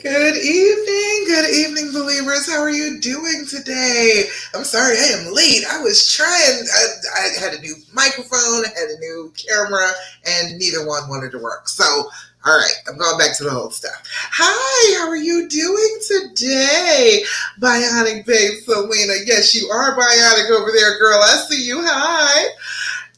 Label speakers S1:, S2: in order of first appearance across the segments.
S1: Good evening, believers. How are you doing today? I'm sorry I am late. I was trying, I had a new microphone, I had a new camera, and neither one wanted to work. So, all right, I'm going back to the old stuff. Hi, how are you doing today? Bionic Babe Selena. Yes, you are bionic over there, girl. I see you. Hi.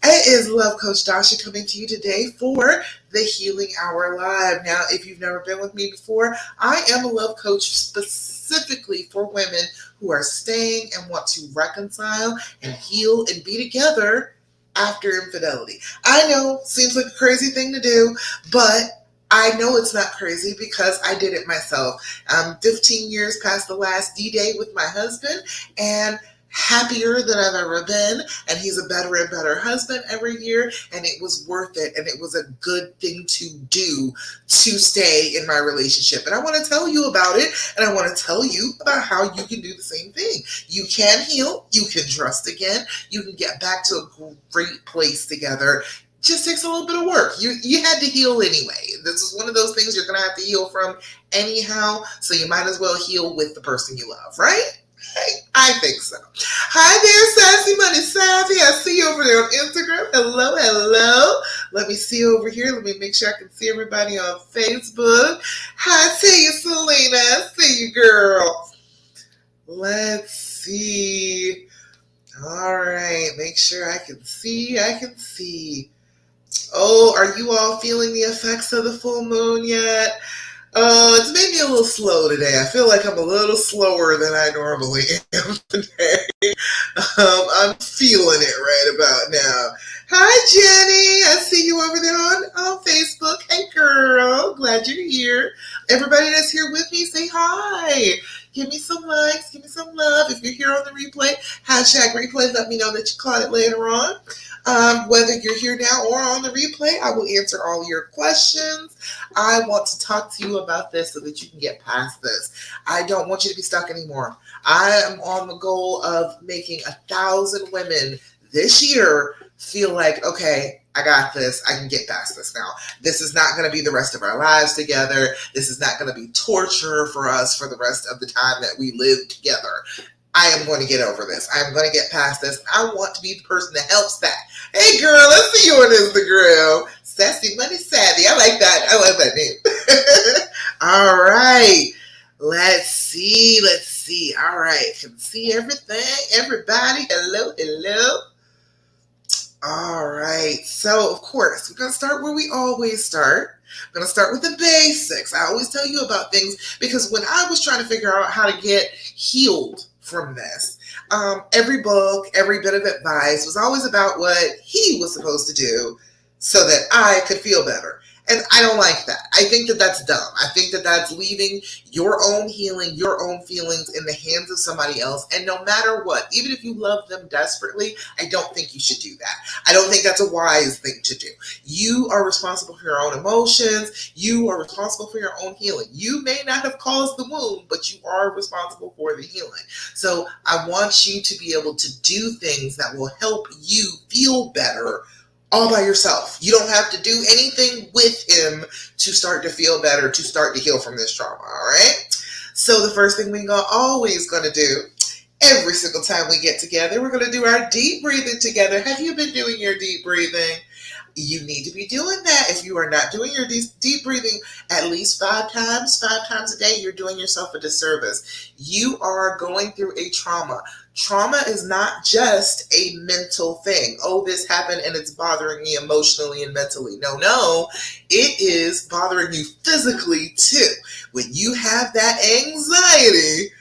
S1: It is Love Coach Dasha coming to you today for the Healing Hour Live. Now, if you've never been with me before, I am a love coach specifically for women who are staying and want to reconcile and heal and be together after infidelity. I know, seems like a crazy thing to do, but I know it's not crazy because I did it myself. I'm 15 years past the last D-Day with my husband, and happier than I've ever been, and he's a better and better husband every year, and it was worth it, and it was a good thing to do to stay in my relationship. And I want to tell you about it, and I want to tell you about how you can do the same thing. You can heal, you can trust again, you can get back to a great place together. Just takes a little bit of work. You had to heal anyway. This is one of those things you're going to have to heal from anyhow, so you might as well heal with the person you love, right? I think so. Hi there, Sassy Money Savvy. I see you over there on Instagram. Hello, hello. Let me see over here. Let me make sure I can see everybody on Facebook. Hi to you, Selena. I see you, girl. Let's see. All right. Make sure I can see. Oh, are you all feeling the effects of the full moon yet? It's made me a little slow today. I feel like I'm a little slower than I normally am today. I'm feeling it right about now. Hi, Jenny. I see you over there on Facebook. Hey, girl. Glad you're here. Everybody that's here with me, say hi. Give me some likes. Give me some love. If you're here on the replay, hashtag replay. Let me know that you caught it later on. Whether you're here now or on the replay, I will answer all your questions. I want to talk to you about this so that you can get past this. I don't want you to be stuck anymore. I am on the goal of making 1,000 women this year feel like, okay, I got this. I can get past this now. This is not going to be the rest of our lives together. This is not going to be torture for us for the rest of the time that we live together. I am going to get over this. I'm going to get past this. I want to be the person that helps that. Hey, girl, let's see you on Instagram. Sassy Money Savvy. I like that. I love that name. All right. Let's see. All right. Can see everything. Everybody. Hello. All right. So, of course, we're going to start where we always start. I'm going to start with the basics. I always tell you about things because when I was trying to figure out how to get healed from this, every book, every bit of advice was always about what he was supposed to do so that I could feel better. And I don't like that. I think that that's dumb. I think that that's leaving your own healing, your own feelings in the hands of somebody else. And no matter what, even if you love them desperately, I don't think you should do that. I don't think that's a wise thing to do. You are responsible for your own emotions. You are responsible for your own healing. You may not have caused the wound, but you are responsible for the healing. So I want you to be able to do things that will help you feel better all by yourself. You don't have to do anything with him to start to feel better, to start to heal from this trauma, all right? So the first thing we're always going to do, every single time we get together, we're going to do our deep breathing together. Have you been doing your deep breathing? You need to be doing that. If you are not doing your deep breathing at least 5 times a day, you're doing yourself a disservice. You are going through a trauma. Trauma is not just a mental thing. Oh, this happened and it's bothering me emotionally and mentally. No, it is bothering you physically too. When you have that anxiety,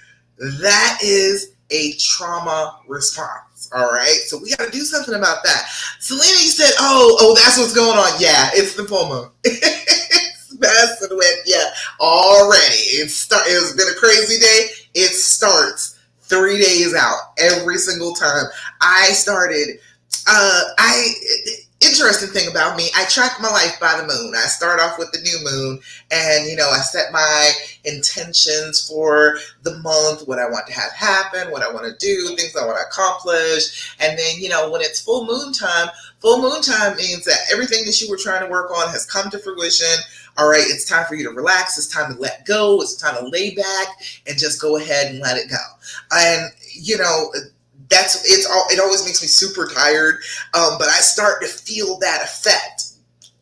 S1: that is a trauma response. All right. So we got to do something about that. Selena, you said, oh, that's what's going on. Yeah, it's the full moon. It's messing with you already. It's been a crazy day. It starts 3 days out every single time. interesting thing about me, I track my life by the moon. I start off with the new moon, and I set my intentions for the month, what I want to have happen, what I want to do, things I want to accomplish. And then, when it's full moon time means that everything that you were trying to work on has come to fruition. All right, it's time for you to relax. It's time to let go. It's time to lay back and just go ahead and let it go. And, it always makes me super tired, but I start to feel that effect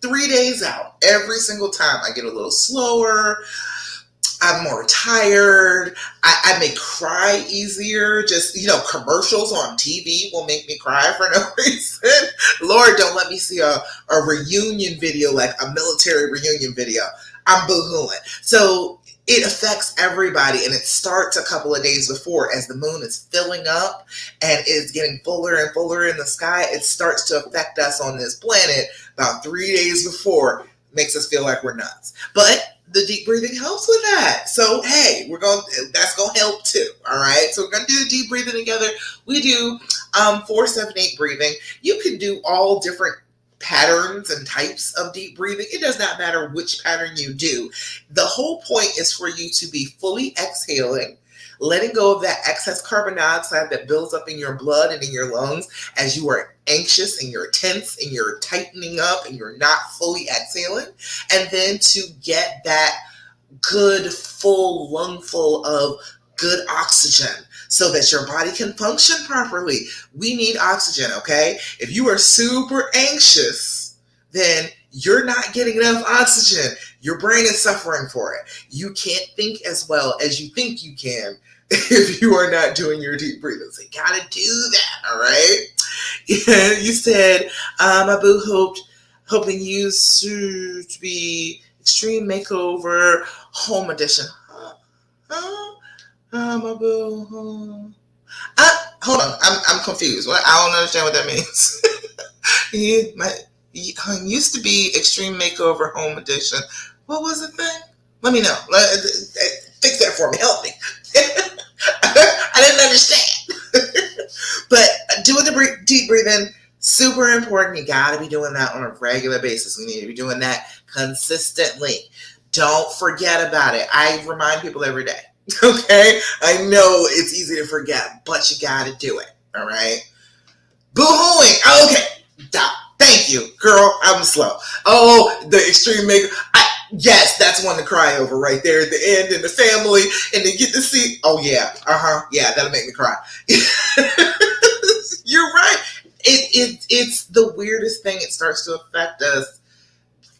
S1: 3 days out. Every single time I get a little slower, I'm more tired. I may cry easier. Just, commercials on TV will make me cry for no reason. Lord, don't let me see a reunion video, like a military reunion video. I'm boo-hooing. So it affects everybody, and it starts a couple of days before. As the moon is filling up and is getting fuller and fuller in the sky, it starts to affect us on this planet about 3 days before. Makes us feel like we're nuts. But the deep breathing helps with that. So, hey, that's going to help too. All right. So we're going to do the deep breathing together. We do 4-7-8 breathing. You can do all different patterns and types of deep breathing. It does not matter which pattern you do. The whole point is for you to be fully exhaling, letting go of that excess carbon dioxide that builds up in your blood and in your lungs as you are anxious and you're tense and you're tightening up and you're not fully exhaling. And then to get that good full lungful of good oxygen so that your body can function properly. We need oxygen, okay? If you are super anxious, then you're not getting enough oxygen. Your brain is suffering for it. You can't think as well as you think you can if you are not doing your deep breathing. So you gotta do that, all right? Yeah, you said, my boo hoping you to be extreme makeover home edition. My boo. Hold on, I'm confused. What? I don't understand what that means. Used to be extreme makeover home edition. What was the thing? Let me know. Fix that for me. Help me. I didn't understand. But doing the deep breathing, super important. You got to be doing that on a regular basis. We need to be doing that consistently. Don't forget about it. I remind people every day. Okay? I know it's easy to forget, but you got to do it. All right? Boo-hooing. Okay. Stop. Thank you. Girl, I'm slow. Oh, the extreme makeover. Yes, that's one to cry over right there at the end, and the family, and they get to see. Oh yeah, yeah, that'll make me cry. You're right. It's the weirdest thing. It starts to affect us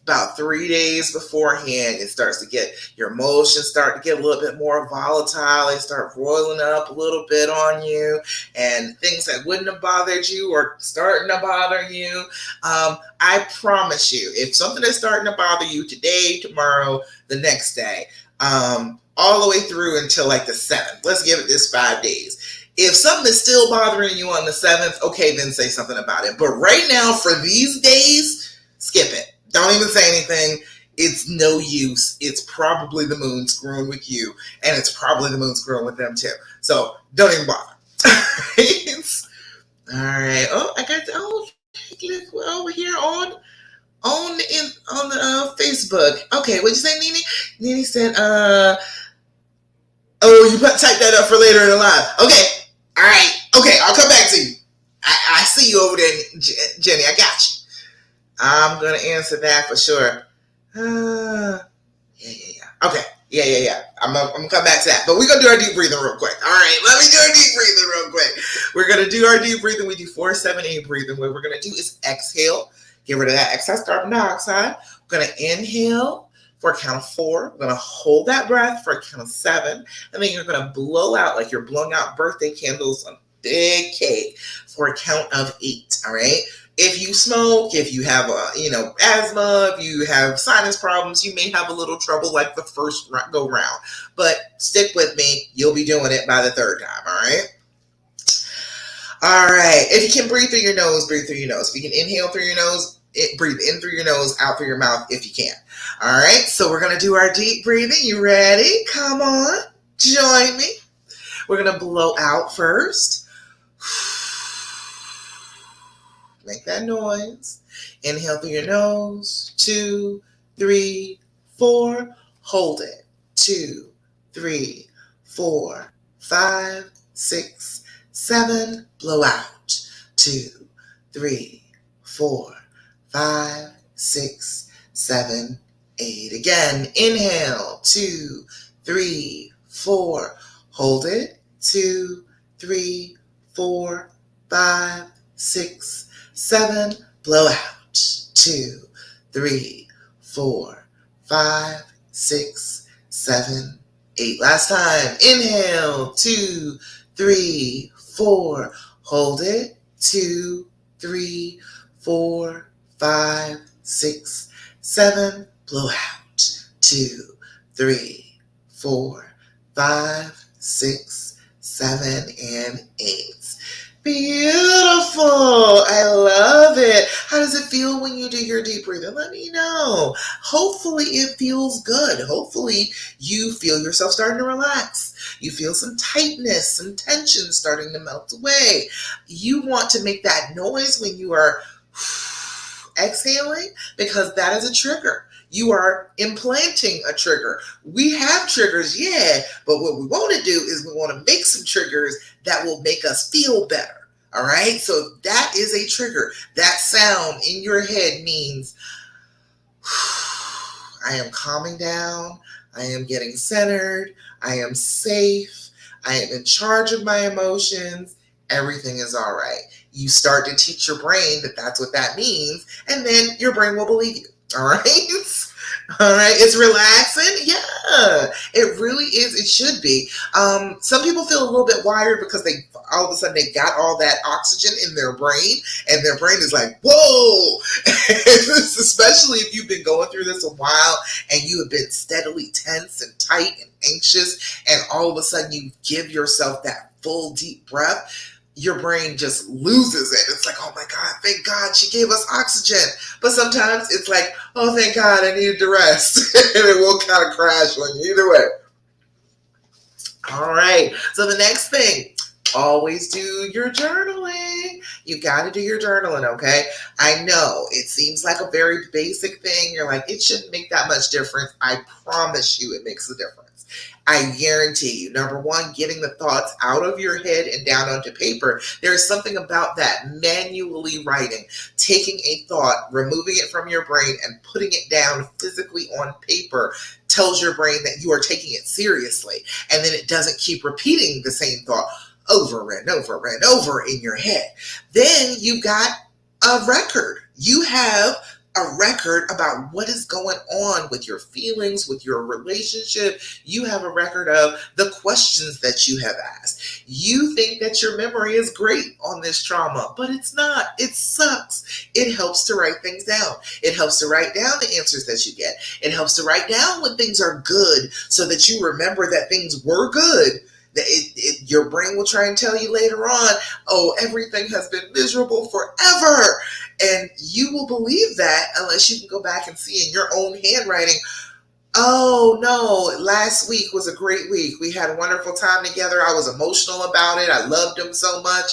S1: about 3 days beforehand. It starts to get, your emotions start to get a little bit more volatile. They start roiling up a little bit on you, and things that wouldn't have bothered you are starting to bother you. I promise you, if something is starting to bother you today, tomorrow, the next day, all the way through until like the 7th, let's give it this 5 days. If something is still bothering you on the 7th, okay, then say something about it. But right now, for these days, skip it. Don't even say anything. It's no use. It's probably the moon screwing with you, and it's probably the moon screwing with them too. So don't even bother. All right. Oh, I got over here on the Facebook. Okay, what'd you say, Nene? Nene said, oh, you type that up for later in the live. Okay. All right. Okay, I'll come back to you. I see you over there, Jenny. I got you. I'm going to answer that for sure. Yeah. Okay. Yeah. I'm going to come back to that. But we're going to do our deep breathing real quick. All right. Let me do our deep breathing real quick. We're going to do our deep breathing. We do 4-7-8 breathing. What we're going to do is exhale. Get rid of that excess carbon dioxide. We're going to inhale for a count of 4. We're going to hold that breath for a count of 7. And then you're going to blow out like you're blowing out birthday candles on a big cake for a count of 8. All right. If you smoke, if you have asthma, if you have sinus problems, you may have a little trouble like the first go round. But stick with me. You'll be doing it by the 3rd time, all right? All right. If you can breathe through your nose, breathe through your nose. If you can inhale through your nose, breathe in through your nose, out through your mouth if you can. All right. So we're going to do our deep breathing. You ready? Come on. Join me. We're going to blow out first. Make that noise. Inhale through your nose. 2, 3, 4. Hold it. 2, 3, 4, 5, 6, 7. Blow out. 2, 3, 4, 5, 6, 7, 8. Again, inhale. 2, 3, 4. Hold it. 2, 3, 4, 5, 6, 7. Blow out. 2, 3, 4, 5, 6, 7, 8. Last time. Inhale. 2, 3, 4. Hold it. 2, 3, 4, 5, 6, 7. Blow out. 2, 3, 4, 5, 6, 7, and 8. Beautiful. I love it. How does it feel when you do your deep breathing? Let me know. Hopefully it feels good. Hopefully you feel yourself starting to relax. You feel some tightness, some tension starting to melt away. You want to make that noise when you are exhaling because that is a trigger. You are implanting a trigger. We have triggers, yeah, but what we want to do is we want to make some triggers that will make us feel better. All right, so that is a trigger. That sound in your head means I am calming down, I am getting centered, I am safe, I am in charge of my emotions, everything is all right. You start to teach your brain that that's what that means, and then your brain will believe you. All right? All right, it's relaxing. Yeah, it really is. It should be. Some people feel a little bit wired because they all of a sudden they got all that oxygen in their brain, and their brain is like, whoa. Especially if you've been going through this a while and you have been steadily tense and tight and anxious, and all of a sudden you give yourself that full deep breath. Your brain just loses it. It's like, oh my God, thank God she gave us oxygen. But sometimes it's like, oh, thank God I needed to rest. And it will kind of crash on you either way. All right. So the next thing, always do your journaling. You got to do your journaling, okay? I know it seems like a very basic thing. You're like, it shouldn't make that much difference. I promise you it makes a difference. I guarantee you, number one, getting the thoughts out of your head and down onto paper. There is something about that manually writing, taking a thought, removing it from your brain and putting it down physically on paper tells your brain that you are taking it seriously. And then it doesn't keep repeating the same thought over and over and over in your head. Then you got a record. You have a record about what is going on with your feelings, with your relationship. You have a record of the questions that you have asked. You think that your memory is great on this trauma, but it's not. It sucks. It helps to write things down. It helps to write down the answers that you get. It helps to write down when things are good so that you remember that things were good. Your brain will try and tell you later on, oh, everything has been miserable forever. And you will believe that unless you can go back and see in your own handwriting, oh no, last week was a great week. We had a wonderful time together. I was emotional about it. I loved him so much.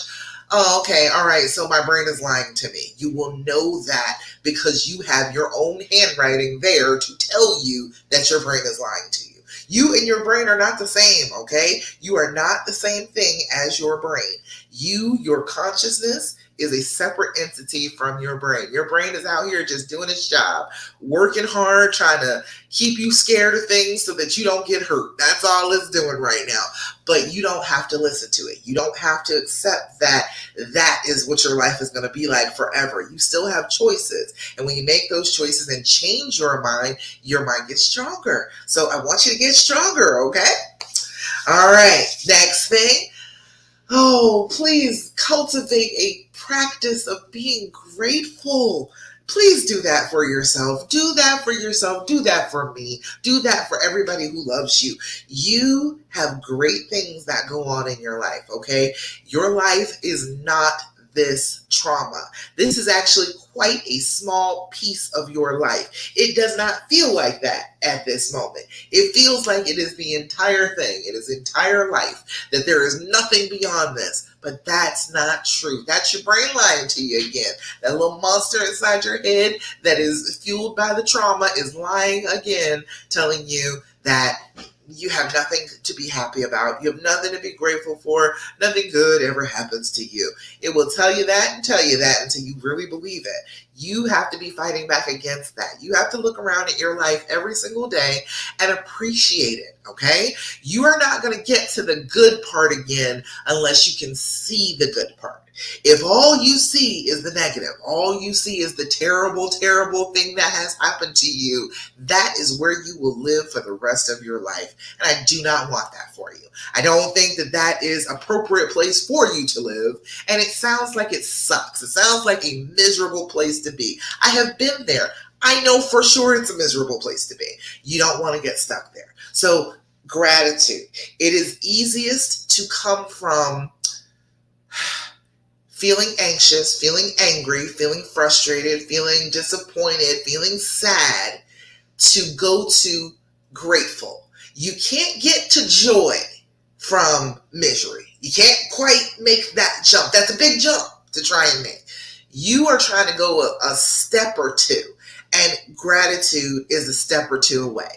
S1: Oh, okay. All right. So my brain is lying to me. You will know that because you have your own handwriting there to tell you that your brain is lying to you. You and your brain are not the same, okay? You are not the same thing as your brain. Your consciousness is a separate entity from your brain. Your brain is out here just doing its job, working hard, trying to keep you scared of things so that you don't get hurt. That's all it's doing right now. But you don't have to listen to it. You don't have to accept that that is what your life is going to be like forever. You still have choices. And when you make those choices and change your mind gets stronger. So I want you to get stronger, okay? All right, next thing. Oh, please cultivate a practice of being grateful. Please do that for yourself. Do that for yourself. Do that for me. Do that for everybody who loves you. You have great things that go on in your life, okay? Your life is not this trauma. This is actually quite a small piece of your life. It does not feel like that at this moment. It feels like it is the entire thing. It is entire life, that there is nothing beyond this. But that's not true. That's your brain lying to you again. That little monster inside your head that is fueled by the trauma is lying again, telling you that you have nothing to be happy about. You have nothing to be grateful for. Nothing good ever happens to you. It will tell you that and tell you that until you really believe it. You have to be fighting back against that. You have to look around at your life every single day and appreciate it, okay? You are not going to get to the good part again unless you can see the good part. If all you see is the negative, all you see is the terrible, terrible thing that has happened to you, that is where you will live for the rest of your life. And I do not want that for you. I don't think that that is an appropriate place for you to live. And it sounds like it sucks. It sounds like a miserable place to be. I have been there. I know for sure it's a miserable place to be. You don't want to get stuck there. So gratitude. It is easiest to come from feeling anxious, feeling angry, feeling frustrated, feeling disappointed, feeling sad, to go to grateful. You can't get to joy from misery. You can't quite make that jump. That's a big jump to try and make. You are trying to go a step or two, and gratitude is a step or two away.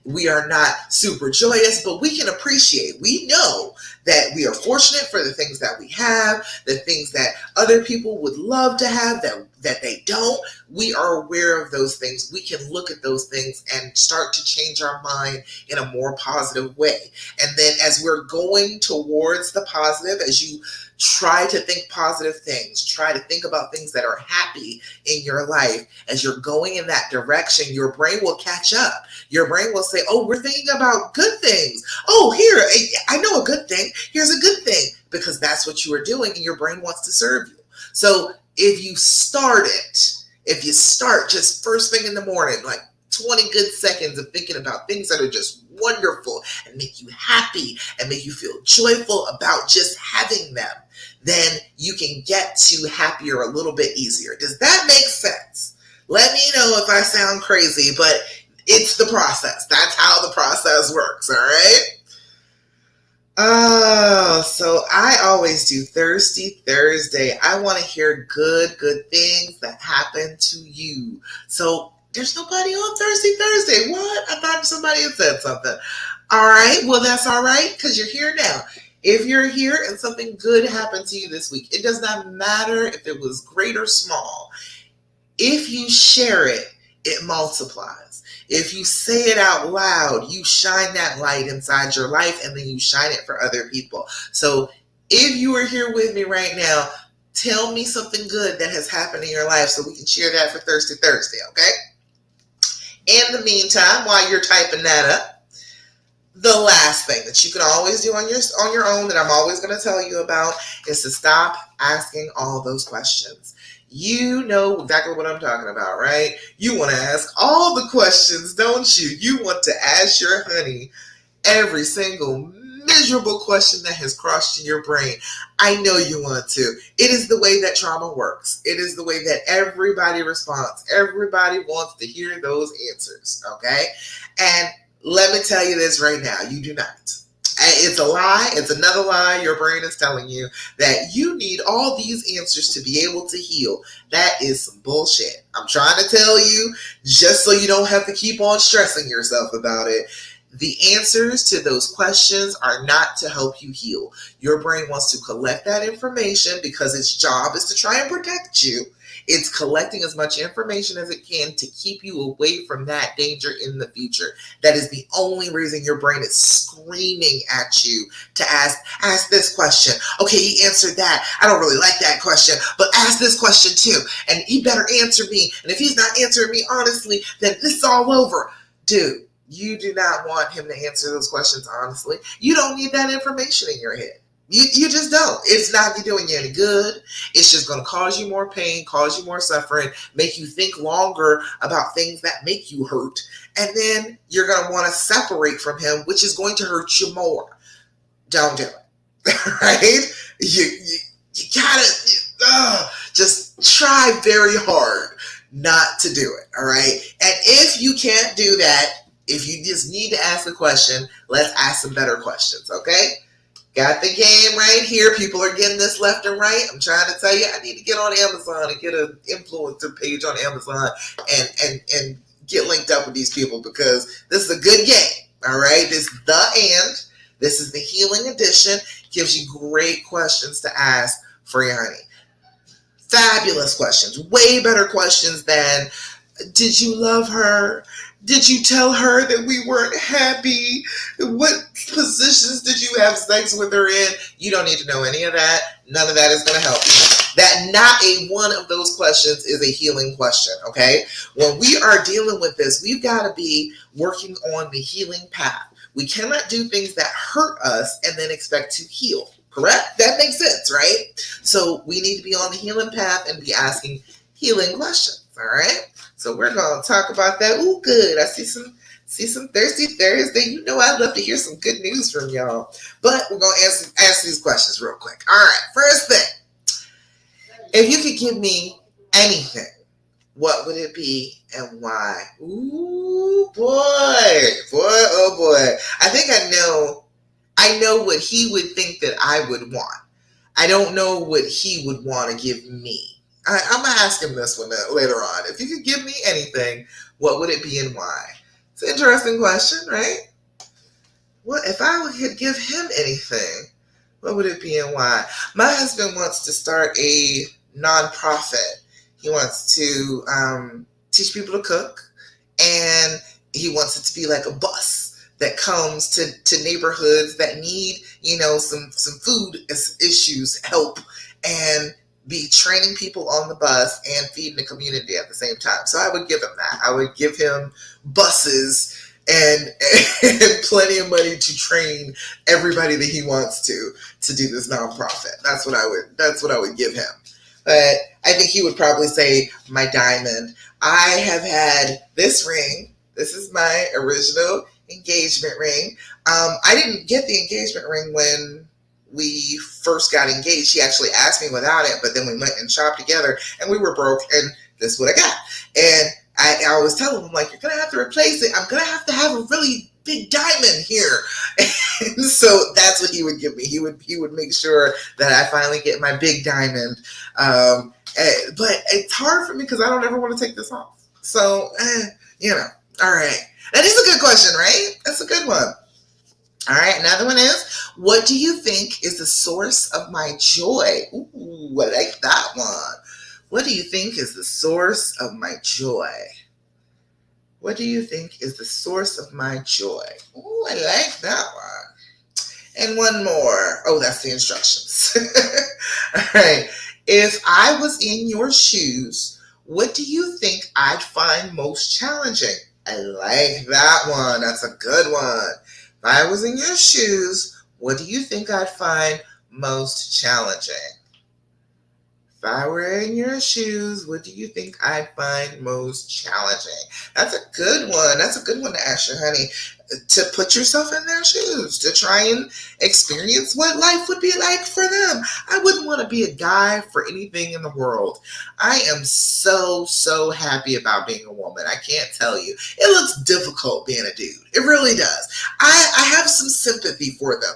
S1: We are not super joyous, but we can appreciate. We know that we are fortunate for the things that we have, the things that other people would love to have that they don't. We are aware of those things. We can look at those things and start to change our mind in a more positive way. And then as we're going towards the positive, as you try to think positive things, try to think about things that are happy in your life, as you're going in that direction, your brain will catch up. Your brain will say, oh, we're thinking about good things. Oh, here, I know a good thing. Here's a good thing, because that's what you are doing and your brain wants to serve you. So if you start just first thing in the morning, like 20 good seconds of thinking about things that are just wonderful and make you happy and make you feel joyful about just having them, then you can get to happier a little bit easier. Does that make sense? Let me know if I sound crazy, but it's the process. That's how the process works, all right? Oh, so I always do Thirsty Thursday. I want to hear good things that happen to you. So there's nobody on Thirsty Thursday. What? I thought somebody had said something. All right. Well, that's all right, because you're here now. If you're here and something good happened to you this week, it does not matter if it was great or small. If you share it, it multiplies. If you say it out loud, you shine that light inside your life, and then you shine it for other people. So if you are here with me right now, tell me something good that has happened in your life so we can share that for Thirsty Thursday, okay? In the meantime, while you're typing that up, the last thing that you can always do on your own, that I'm always going to tell you about, is to stop asking all those questions. You know exactly what I'm talking about, right? You want to ask all the questions, don't you? You want to ask your honey every single miserable question that has crossed in your brain. I know you want to. It is the way that trauma works. It is the way that everybody responds. Everybody wants to hear those answers, okay? And let me tell you this right now. You do not. It's a lie. It's another lie. Your brain is telling you that you need all these answers to be able to heal. That is some bullshit. I'm trying to tell you, just so you don't have to keep on stressing yourself about it. The answers to those questions are not to help you heal. Your brain wants to collect that information because its job is to try and protect you. It's collecting as much information as it can to keep you away from that danger in the future. That is the only reason your brain is screaming at you to ask this question. Okay, he answered that. I don't really like that question, but ask this question too. And he better answer me. And if he's not answering me honestly, then this is all over. Dude, you do not want him to answer those questions honestly. You don't need that information in your head. You just don't. It's not doing you any good. It's just going to cause you more pain, cause you more suffering, make you think longer about things that make you hurt. And then you're going to want to separate from him, which is going to hurt you more. Don't do it. Right? You gotta, Just try very hard not to do it, all right? And if you can't do that, if you just need to ask a question, let's ask some better questions, okay? Got the game right here. People are getting this left and right. I'm trying to tell you, I need to get on Amazon and get an influencer page on Amazon and get linked up with these people because this is a good game. All right. This is this is the healing edition. Gives you great questions to ask for your honey. Fabulous questions. Way better questions than did you love her? Did you tell her that we weren't happy? What positions did you have sex with her in? You don't need to know any of that. None of that is going to help you. That not a one of those questions is a healing question, okay? When we are dealing with this, we've got to be working on the healing path. We cannot do things that hurt us and then expect to heal, correct? That makes sense, right? So we need to be on the healing path and be asking healing questions, all right? So we're going to talk about that. Ooh, good. I see some Thirsty Thursday. You know I'd love to hear some good news from y'all. But we're going to ask these questions real quick. All right. First thing. If you could give me anything, what would it be and why? Ooh, boy. Boy, oh boy. I think I know what he would think that I would want. I don't know what he would want to give me. I'm going to ask him this one later on. If you could give me anything, what would it be and why? It's an interesting question, right? What if I could give him anything, what would it be and why? My husband wants to start a nonprofit. He wants to teach people to cook, and he wants it to be like a bus that comes to neighborhoods that need, some food issues, help, and be training people on the bus and feeding the community at the same time. So I would give him that. I would give him buses and plenty of money to train everybody that he wants to do this nonprofit. That's what I would give him. But I think he would probably say my diamond. I have had this ring. This is my original engagement ring. I didn't get the engagement ring when we first got engaged. He actually asked me without it, but then we went and shopped together and we were broke, and this is what I got. And I always tell him, I'm like, you're going to have to replace it. I'm going to have a really big diamond here. And so that's what he would give me. He would make sure that I finally get my big diamond. But it's hard for me because I don't ever want to take this off. So, all right. That is a good question, right? That's a good one. All right, another one is, what do you think is the source of my joy? Ooh, I like that one. What do you think is the source of my joy? What do you think is the source of my joy? Ooh, I like that one. And one more. Oh, that's the instructions. All right. If I was in your shoes, what do you think I'd find most challenging? I like that one. That's a good one. If I was in your shoes, what do you think I'd find most challenging? If I were in your shoes, what do you think I'd find most challenging? That's a good one. That's a good one to ask your honey. To put yourself in their shoes, to try and experience what life would be like for them. I wouldn't want to be a guy for anything in the world. I am so happy about being a woman. I can't tell you. It looks difficult being a dude. It really does. I have some sympathy for them.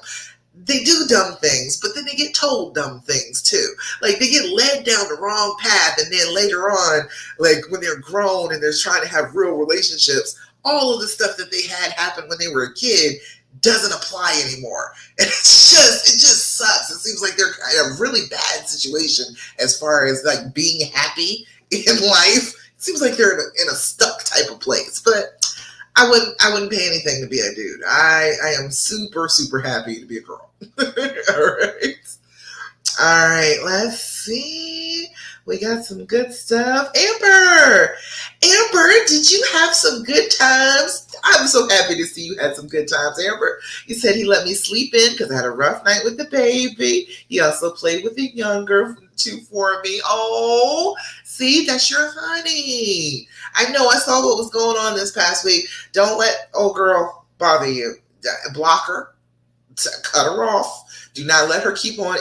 S1: They do dumb things, but then they get told dumb things too. Like they get led down the wrong path, and then later on, like when they're grown and they're trying to have real relationships, all of the stuff that they had happen when they were a kid doesn't apply anymore. And it just sucks. It seems like they're in a really bad situation as far as like being happy in life. It seems like they're in a stuck type of place. But I wouldn't pay anything to be a dude. I am super happy to be a girl. All right, let's see. We got some good stuff. Amber, did you have some good times? I'm so happy to see you had some good times, Amber. You said he let me sleep in because I had a rough night with the baby. He also played with the younger two for me. Oh, see, that's your honey. I know, I saw what was going on this past week. Don't let old girl bother you. Block her. Cut her off. Do not let her keep on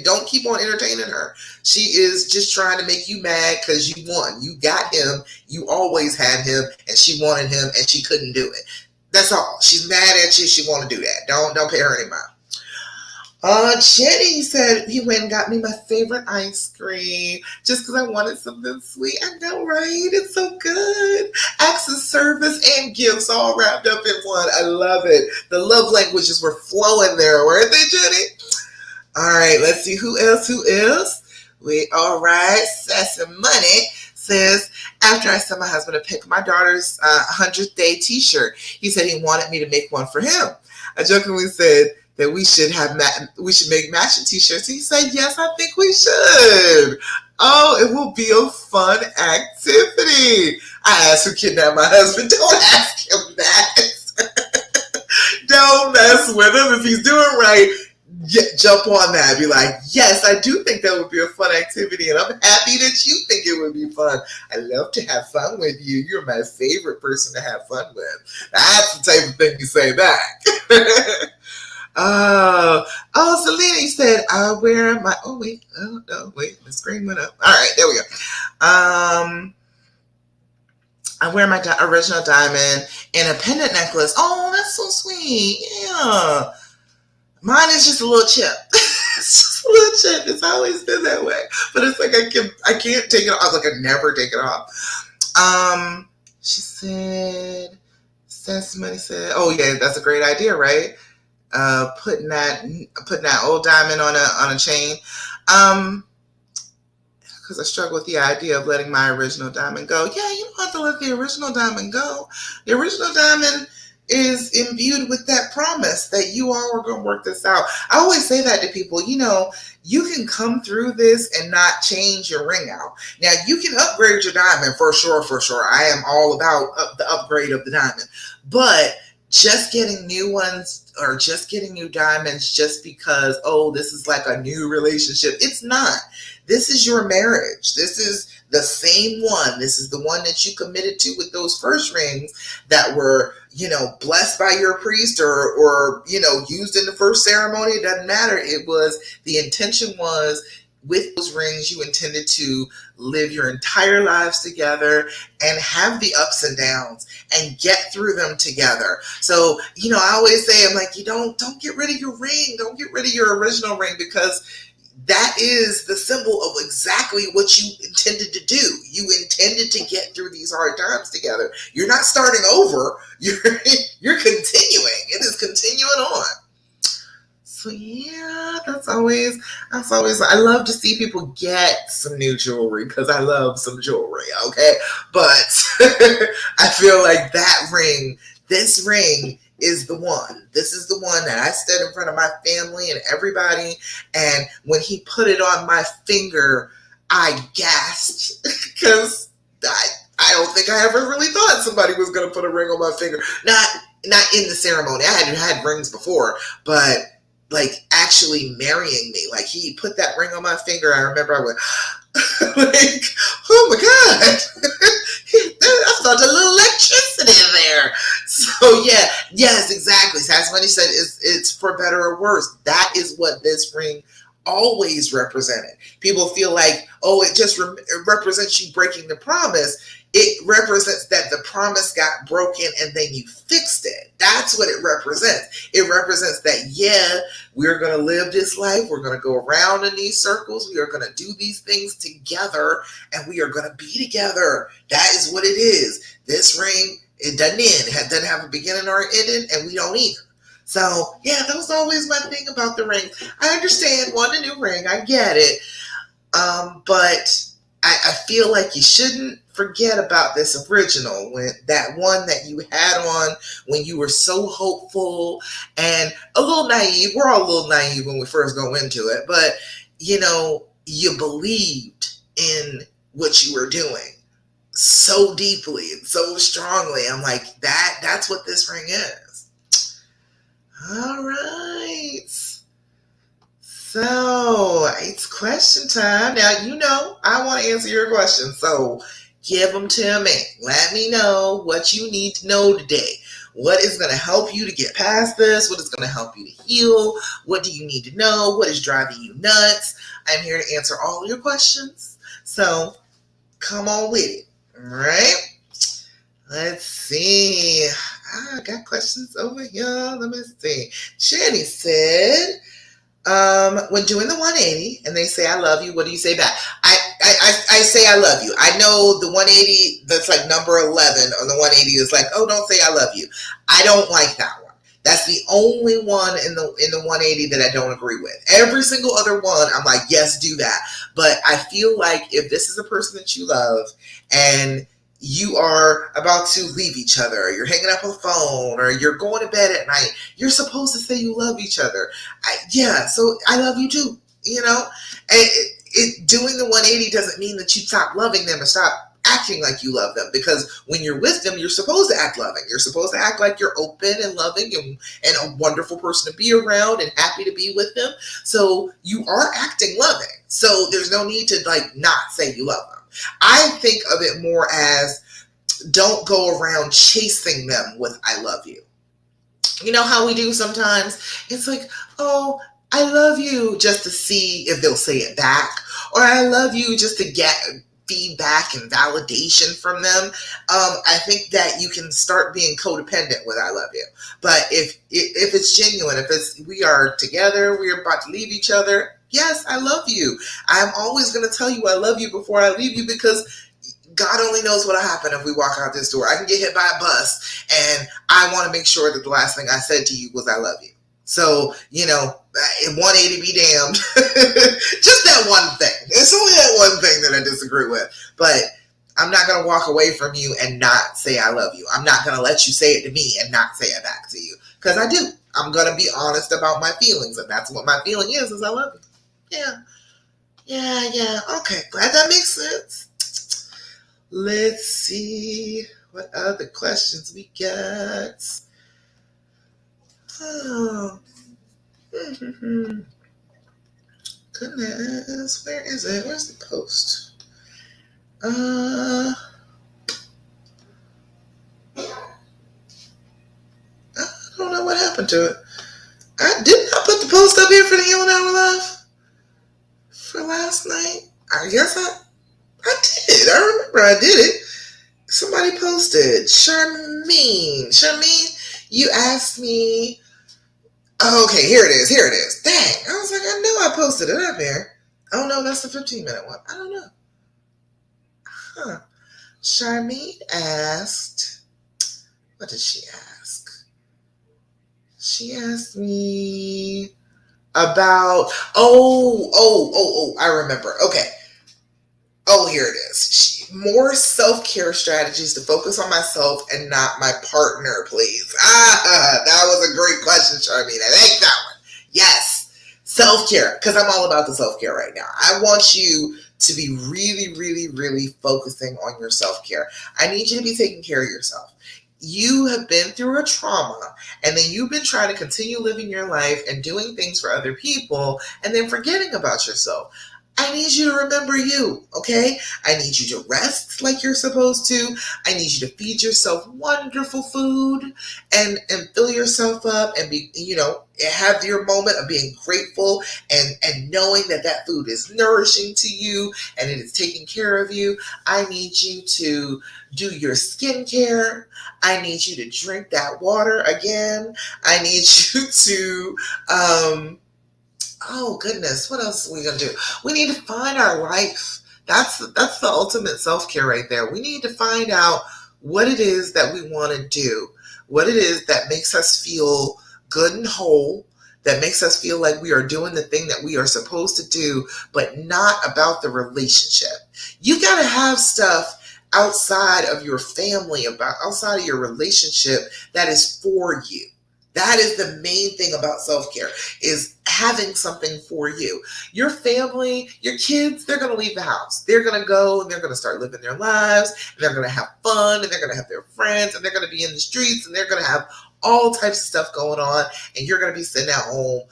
S1: don't keep on entertaining her. She is just trying to make you mad because you won. You got him. You always had him, and she wanted him, and she couldn't do it. That's all. She's mad at you. She want to do that. Don't pay her any mind. Jenny said he went and got me my favorite ice cream just because I wanted something sweet. I know, right? It's so good. Acts of service and gifts all wrapped up in one. I love it. The love languages were flowing there, weren't they, Jenny? All right, let's see who else. All right, Sassy Money says, after I sent my husband to pick my daughter's 100th day t-shirt, he said he wanted me to make one for him. I jokingly said that we should make matching t-shirts. He said, yes, I think we should. Oh, it will be a fun activity. I asked who kidnapped my husband. Don't ask him that. Don't mess with him. If he's doing right, jump on that. Be like, yes, I do think that would be a fun activity, and I'm happy that you think it would be fun. I love to have fun with you. You're my favorite person to have fun with. That's the type of thing you say back. Selena, you said, where am I? Oh, wait. Oh, no, wait. The screen went up. All right, there we go. I wear my original diamond in a pendant necklace. Oh, that's so sweet. Yeah. Mine is just a little chip. It's just a little chip. It's always been that way. But it's like I can't take it off. Like I never take it off. She said, Money said, oh yeah, that's a great idea, right? Putting that old diamond on a chain. Because I struggle with the idea of letting my original diamond go. Yeah, you don't have to let the original diamond go. The original diamond is imbued with that promise that you all are going to work this out. I always say that to people, you can come through this and not change your ring out. Now, you can upgrade your diamond for sure. I am all about the upgrade of the diamond. But just getting new ones or just getting new diamonds just because, oh, this is like a new relationship. It's not. This is your marriage. This is the same one. This is the one that you committed to with those first rings that were, blessed by your priest or used in the first ceremony. It doesn't matter. The intention was with those rings, you intended to live your entire lives together and have the ups and downs and get through them together. So, I always say, I'm like, you don't get rid of your ring. Don't get rid of your original ring because that is the symbol of exactly what you intended to do. You intended to get through these hard times together. You're not starting over. You're continuing. It is continuing on. So yeah, that's always, I love to see people get some new jewelry because I love some jewelry, okay? But I feel like this ring is the one. This is the one that I stood in front of my family and everybody, and when he put it on my finger, I gasped because I don't think I ever really thought somebody was going to put a ring on my finger. Not in the ceremony. I had rings before, but like actually marrying me. Like he put that ring on my finger. I remember I went like, oh my God. I felt a little electricity in there. So yeah, yes, exactly. As Money said, it's for better or worse. That is what this ring always represented. People feel like, oh, it just represents you breaking the promise. It represents that the promise got broken and then you fixed it. That's what it represents. It represents that, yeah, we're going to live this life. We're going to go around in these circles. We are going to do these things together and we are going to be together. That is what it is. This ring, it doesn't end. It doesn't have a beginning or an ending, and we don't either. So, yeah, that was always my thing about the ring. I understand wanting a new ring. I get it. But I feel like you shouldn't forget about this original, when that one that you had on when you were so hopeful and a little naive. We're all a little naive when we first go into it, but you believed in what you were doing so deeply and so strongly. I'm like, that's what this ring is. All right. So it's question time. Now, I want to answer your questions. So give them to me. Let me know what you need to know today. What is going to help you to get past this? What is going to help you to heal? What do you need to know? What is driving you nuts? I'm here to answer all your questions. So come on with it. All right. Let's see. I got questions over here. Let me see. Jenny said, when doing the 180 and they say I love you, what do you say back? I say I love you. I know the 180 that's like number 11 on the 180 is like, oh, don't say I love you. I don't like that one. That's the only one in the 180 that I don't agree with. Every single other one, I'm like, yes, do that. But I feel like if this is a person that you love and you are about to leave each other, or you're hanging up on the phone, or you're going to bed at night, you're supposed to say you love each other. So I love you too, you know? And doing the 180 doesn't mean that you stop loving them and stop acting like you love them, because when you're with them, you're supposed to act loving. You're supposed to act like you're open and loving and a wonderful person to be around and happy to be with them. So you are acting loving. So there's no need to like not say you love them. I think of it more as, don't go around chasing them with I love you. You know how we do sometimes? It's like, oh, I love you, just to see if they'll say it back. Or I love you just to get feedback and validation from them. I think that you can start being codependent with I love you. But if it's genuine, if it's we are together, we're about to leave each other, yes, I love you. I'm always going to tell you I love you before I leave you, because God only knows what'll happen if we walk out this door. I can get hit by a bus, and I want to make sure that the last thing I said to you was I love you. So, 180 be damned. Just that one thing. It's only that one thing that I disagree with. But I'm not going to walk away from you and not say I love you. I'm not going to let you say it to me and not say it back to you. Because I do. I'm going to be honest about my feelings. And that's what my feeling is I love you. Yeah. Okay, glad that makes sense. Let's see what other questions we got. Oh. Goodness, where is it? Where's the post? I don't know what happened to it. Didn't I put the post up here for the Healing Hour Live for last night? I guess I did. I remember I did it. Somebody posted. Charmaine, you asked me. Oh, okay, here it is. Dang, I was like, I knew I posted it up here. Oh no, that's the 15-minute one. I don't know. Huh. Charmaine asked, what did she ask? She asked me about, I remember. Okay. Oh, here it is. More self-care strategies to focus on myself and not my partner, please. That was a great question, Charmaine. I like that one. Yes, self-care, because I'm all about the self-care right now. I want you to be really, really, really focusing on your self-care. I need you to be taking care of yourself. You have been through a trauma, and then you've been trying to continue living your life and doing things for other people, and then forgetting about yourself. I need you to remember you, okay? I need you to rest like you're supposed to. I need you to feed yourself wonderful food and fill yourself up and be, have your moment of being grateful and knowing that food is nourishing to you and it is taking care of you. I need you to do your skincare. I need you to drink that water again. I need you to, oh goodness, what else are we gonna do? We need to find our life. That's the ultimate self-care right there. We need to find out what it is that we want to do, what it is that makes us feel good and whole, that makes us feel like we are doing the thing that we are supposed to do, but not about the relationship. You gotta have stuff outside of your family, outside of your relationship that is for you. That is the main thing about self-care, is having something for you. Your family, your kids, they're going to leave the house. They're going to go and they're going to start living their lives, and they're going to have fun, and they're going to have their friends, and they're going to be in the streets, and they're going to have all types of stuff going on, and you're going to be sitting at home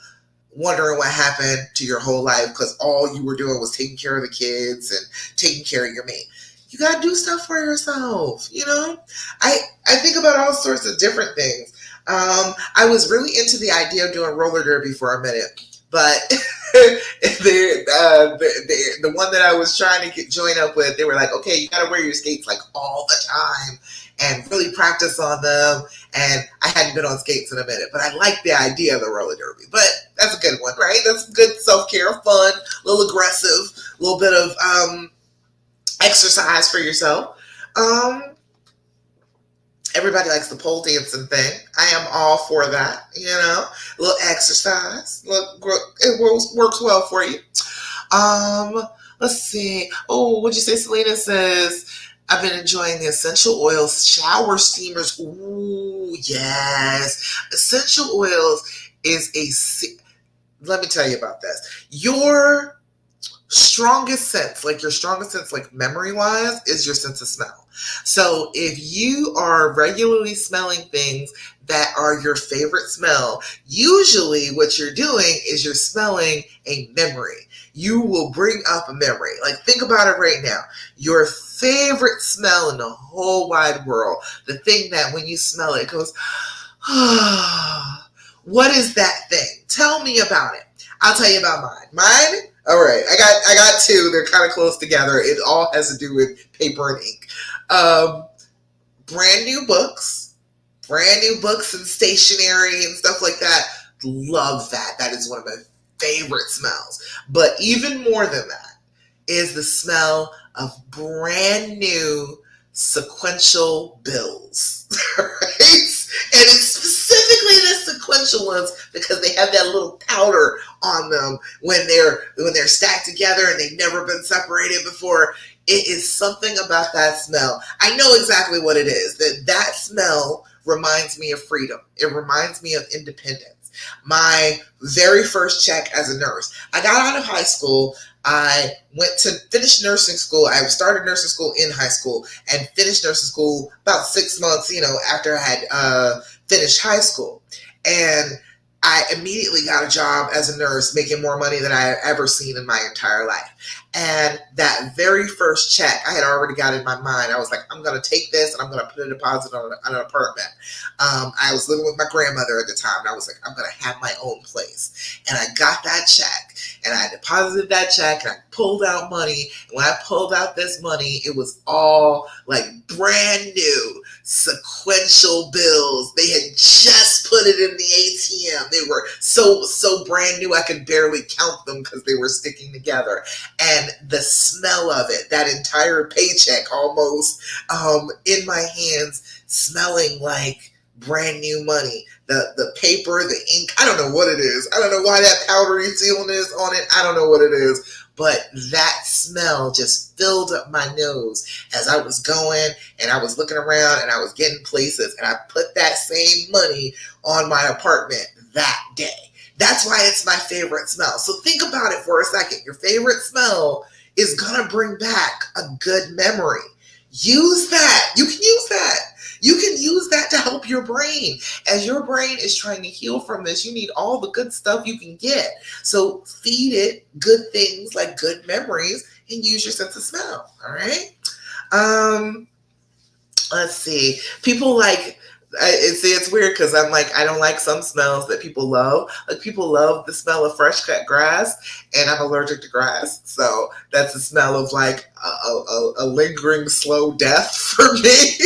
S1: wondering what happened to your whole life because all you were doing was taking care of the kids and taking care of your mate. You gotta do stuff for yourself, you know? I think about all sorts of different things. I was really into the idea of doing roller derby for a minute, but the one that I was trying to join up with, they were like, okay, you gotta wear your skates like all the time and really practice on them. And I hadn't been on skates in a minute, but I like the idea of the roller derby. But that's a good one, right? That's good self-care, fun, a little aggressive, a little bit of exercise for yourself. Um, Everybody likes the pole dancing thing. I am all for that. You know, a little exercise. Look, it works well for you. Let's see. Oh, what'd you say? Selena says, I've been enjoying the essential oils shower steamers. Ooh, yes. Essential oils is let me tell you about this. Your strongest sense, like memory wise, is your sense of smell. So if you are regularly smelling things that are your favorite smell, usually what you're doing is you're smelling a memory. You will bring up a memory. Like, think about it right now. Your favorite smell in the whole wide world, the thing that when you smell it goes, ah, what is that thing? Tell me about it. I'll tell you about mine. All right, I got two. They're kind of close together. It all has to do with paper and ink. Brand new books and stationery and stuff like that. Love that. That is one of my favorite smells. But even more than that is the smell of brand new sequential bills, right? And it's specifically the sequential ones because they have that little powder on them when they're stacked together and they've never been separated before. It is something about that smell. I know exactly what it is. That smell reminds me of freedom. It reminds me of independence. My very first check as a nurse. I got out of high school. I went to finish nursing school. I started nursing school in high school and finished nursing school about 6 months, after I had finished high school. And I immediately got a job as a nurse making more money than I had ever seen in my entire life. And that very first check, I had already got in my mind. I was like, I'm going to take this and I'm going to put a deposit on an apartment. I was living with my grandmother at the time. And I was like, I'm going to have my own place. And I got that check and I deposited that check and I pulled out money. And when I pulled out this money, it was all like brand new sequential bills. They had just put it in the ATM. They were so brand new I could barely count them because they were sticking together. And the smell of it, that entire paycheck almost in my hands, smelling like brand new money. The paper, the ink, I don't know what it is. I don't know why that powdery feeling is on it. I don't know what it is. But that smell just filled up my nose as I was going and I was looking around and I was getting places and I put that same money on my apartment that day. That's why it's my favorite smell. So think about it for a second. Your favorite smell is going to bring back a good memory. Use that. You can use that. You can use that to help your brain. As your brain is trying to heal from this, you need all the good stuff you can get. So feed it good things like good memories and use your sense of smell. All right. Let's see. People like, it's weird because I'm like, I don't like some smells that people love. Like, people love the smell of fresh cut grass, and I'm allergic to grass. So that's the smell of like a lingering slow death for me.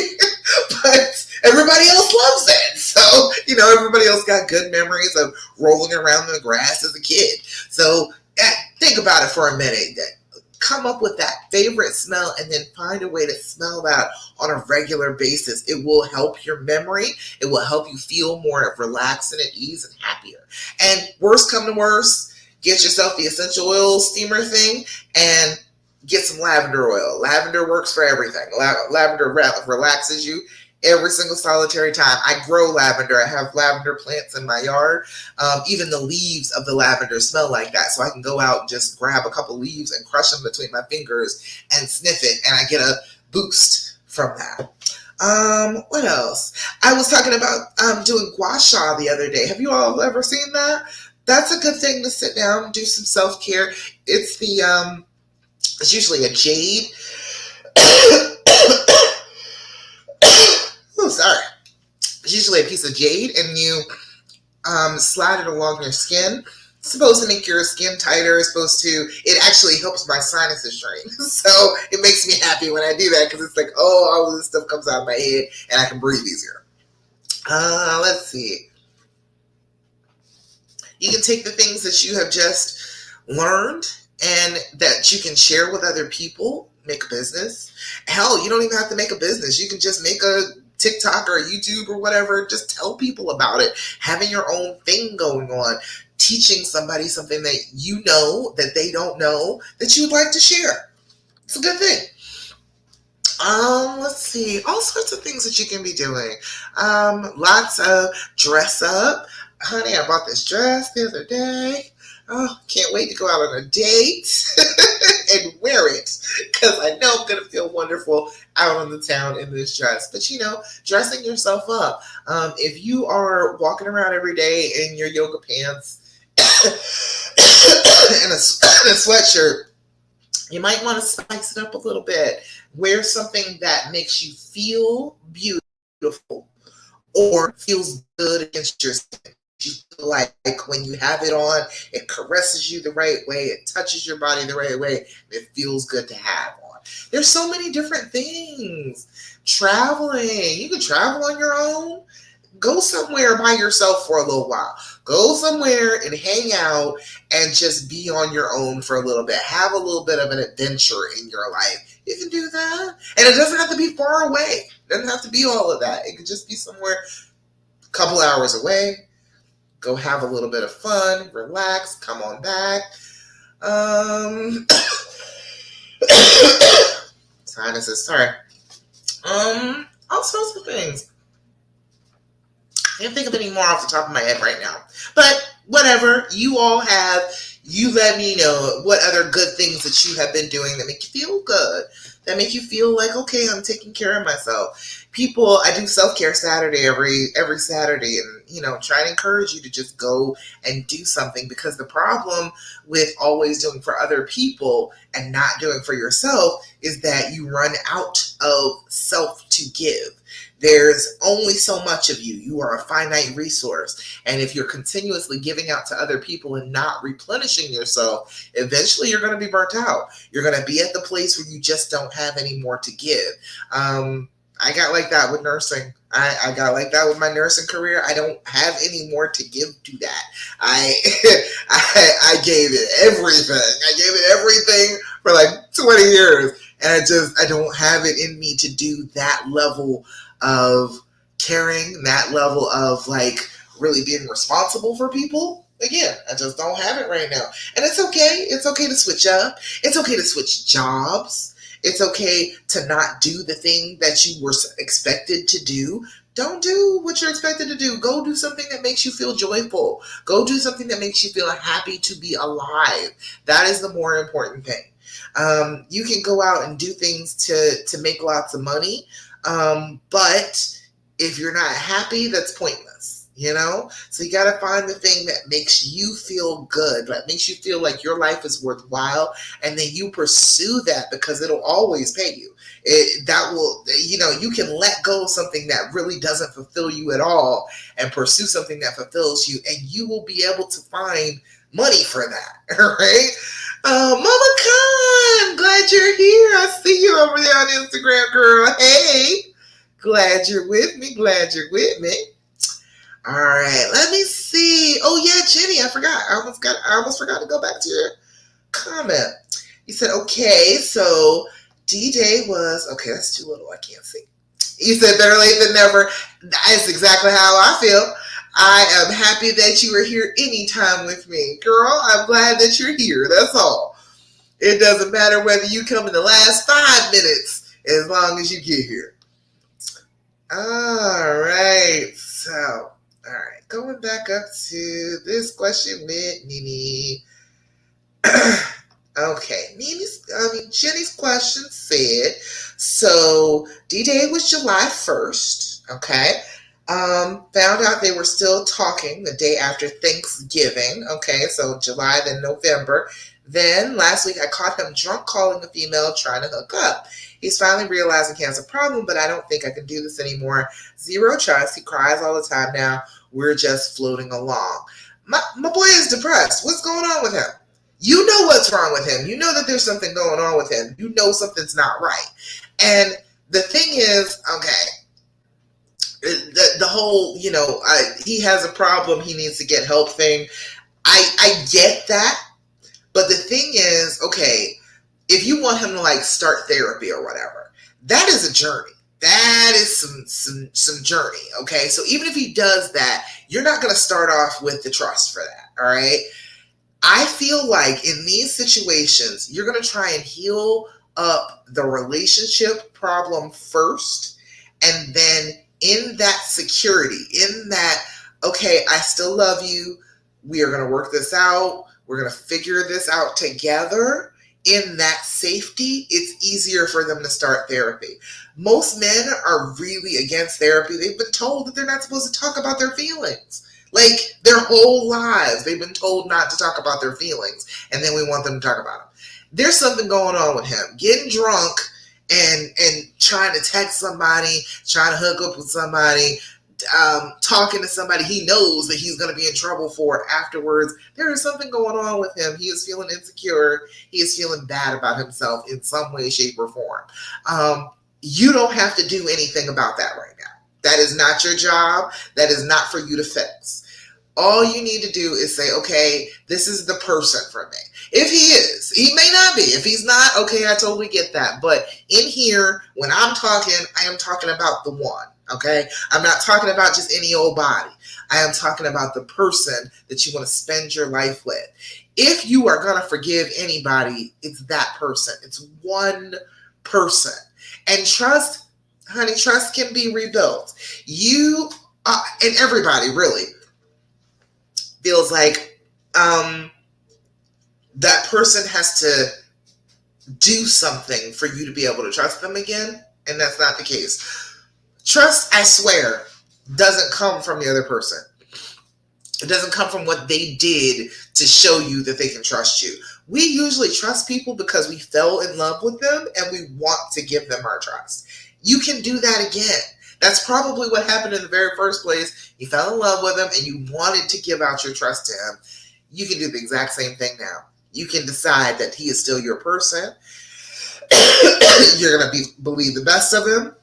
S1: But everybody else loves it. So, everybody else got good memories of rolling around in the grass as a kid. So think about it for a minute. Come up with that favorite smell and then find a way to smell that on a regular basis. It will help your memory. It will help you feel more relaxed and at ease and happier. And worst come to worst, get yourself the essential oil steamer thing and get some lavender oil. Lavender works for everything. Lavender relaxes you every single solitary time. I grow lavender. I have lavender plants in my yard. Even the leaves of the lavender smell like that. So I can go out and just grab a couple leaves and crush them between my fingers and sniff it. And I get a boost from that. What else? I was talking about doing gua sha the other day. Have you all ever seen that? That's a good thing to sit down and do some self-care. It's usually a jade Oh, sorry. It's usually a piece of jade, and you slide it along your skin. It's supposed to make your skin tighter. It's supposed to. It actually helps my sinuses drain. So it makes me happy when I do that because it's like, oh, all of this stuff comes out of my head, and I can breathe easier. Let's see. You can take the things that you have just learned and that you can share with other people, make a business. Hell, you don't even have to make a business. You can just make a TikTok or a YouTube or whatever. Just tell people about it. Having your own thing going on. Teaching somebody something that you know that they don't know that you would like to share. It's a good thing. Let's see, all sorts of things that you can be doing. Lots of dress up. Honey, I bought this dress the other day. Oh, can't wait to go out on a date and wear it because I know I'm going to feel wonderful out on the town in this dress. But dressing yourself up. If you are walking around every day in your yoga pants and a sweatshirt, you might want to spice it up a little bit. Wear something that makes you feel beautiful or feels good against your skin. You feel like when you have it on, it caresses you the right way, it touches your body the right way, and it feels good to have on. There's so many different things. Traveling. You can travel on your own. Go somewhere by yourself for a little while. Go somewhere and hang out and just be on your own for a little bit. Have a little bit of an adventure in your life. You can do that. And it doesn't have to be far away. It doesn't have to be all of that. It could just be somewhere a couple hours away. Go have a little bit of fun, relax, come on back. Sinuses, sorry. All sorts of things. I can't think of any more off the top of my head right now. But whatever, you all have, you let me know what other good things that you have been doing that make you feel good, that make you feel like, okay, I'm taking care of myself. People, I do self-care Saturday every Saturday, and try to encourage you to just go and do something, because the problem with always doing for other people and not doing for yourself is that you run out of self to give. There's only so much of you. You are a finite resource. And if you're continuously giving out to other people and not replenishing yourself, eventually you're going to be burnt out. You're going to be at the place where you just don't have any more to give. I got like that with nursing. I got like that with my nursing career. I don't have any more to give to that. I gave it everything. I gave it everything for like 20 years. And I don't have it in me to do that level of caring, that level of like really being responsible for people. Again, I just don't have it right now. And it's okay. It's okay to switch up. It's okay to switch jobs. It's okay to not do the thing that you were expected to do. Don't do what you're expected to do. Go do something that makes you feel joyful. Go do something that makes you feel happy to be alive. That is the more important thing. You can go out and do things to make lots of money. But if you're not happy, that's pointless. So you got to find the thing that makes you feel good, that makes you feel like your life is worthwhile, and then you pursue that because it'll always pay you. You can let go of something that really doesn't fulfill you at all and pursue something that fulfills you, and you will be able to find money for that. All right. Mama Khan, glad you're here. I see you over there on Instagram, girl. Hey, glad you're with me. Glad you're with me. All right, let me see. Oh yeah, Jenny, I forgot. I almost forgot to go back to your comment. You said, okay, so D-Day was, okay, that's too little. I can't see. You said better late than never. That's exactly how I feel. I am happy that you are here anytime with me. Girl, I'm glad that you're here. That's all. It doesn't matter whether you come in the last 5 minutes as long as you get here. All right. So, all right. Going back up to this question with Nini. Okay. Jenny's question said, so D-Day was July 1st. Okay. Found out they were still talking the day after Thanksgiving. Okay, so July, then November. Then last week I caught him drunk calling a female trying to hook up. He's finally realizing he has a problem, but I don't think I can do this anymore. Zero trust. He cries all the time now. We're just floating along. My boy is depressed. What's going on with him? You know what's wrong with him. You know that there's something going on with him. You know something's not right. And the thing is, okay, the whole, he has a problem, he needs to get help thing. I get that. But the thing is, okay, if you want him to like start therapy or whatever, that is a journey. That is some journey. Okay. So even if he does that, you're not going to start off with the trust for that. All right. I feel like in these situations, you're going to try and heal up the relationship problem first. And then in that security, in that, okay, I still love you. We are going to work this out. We're going to figure this out together. In that safety, it's easier for them to start therapy. Most men are really against therapy. They've been told that they're not supposed to talk about their feelings. Like their whole lives, they've been told not to talk about their feelings. And then we want them to talk about them. There's something going on with him. Getting drunk and trying to text somebody, trying to hook up with somebody, talking to somebody he knows that he's going to be in trouble for afterwards. There is something going on with him. He is feeling insecure. He is feeling bad about himself in some way, shape, or form. You don't have to do anything about that right now. That is not your job. That is not for you to fix. All you need to do is say, okay, this is the person for me. If he is, he may not be. If he's not, okay, I totally get that. But in here, when I'm talking, I am talking about the one. Okay, I'm not talking about just any old body. I am talking about the person that you want to spend your life with. If you are going to forgive anybody, it's that person. It's one person. And trust, honey, trust can be rebuilt. You and everybody really feels like that person has to do something for you to be able to trust them again. And that's not the case. Trust, I swear, doesn't come from the other person. It doesn't come from what they did to show you that they can trust you. We usually trust people because we fell in love with them and we want to give them our trust. You can do that again. That's probably what happened in the very first place. You fell in love with him and you wanted to give out your trust to him. You can do the exact same thing now. You can decide that he is still your person. You're going to believe the best of him.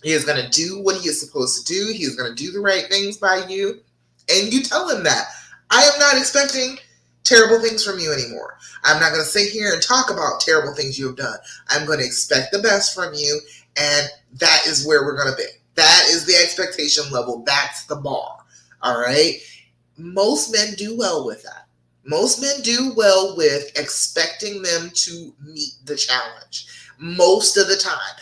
S1: He is going to do what he is supposed to do. He is going to do the right things by you. And you tell him that. I am not expecting terrible things from you anymore. I'm not going to sit here and talk about terrible things you have done. I'm going to expect the best from you. And that is where we're going to be. That is the expectation level. That's the bar. All right. Most men do well with that. Most men do well with expecting them to meet the challenge. Most of the time.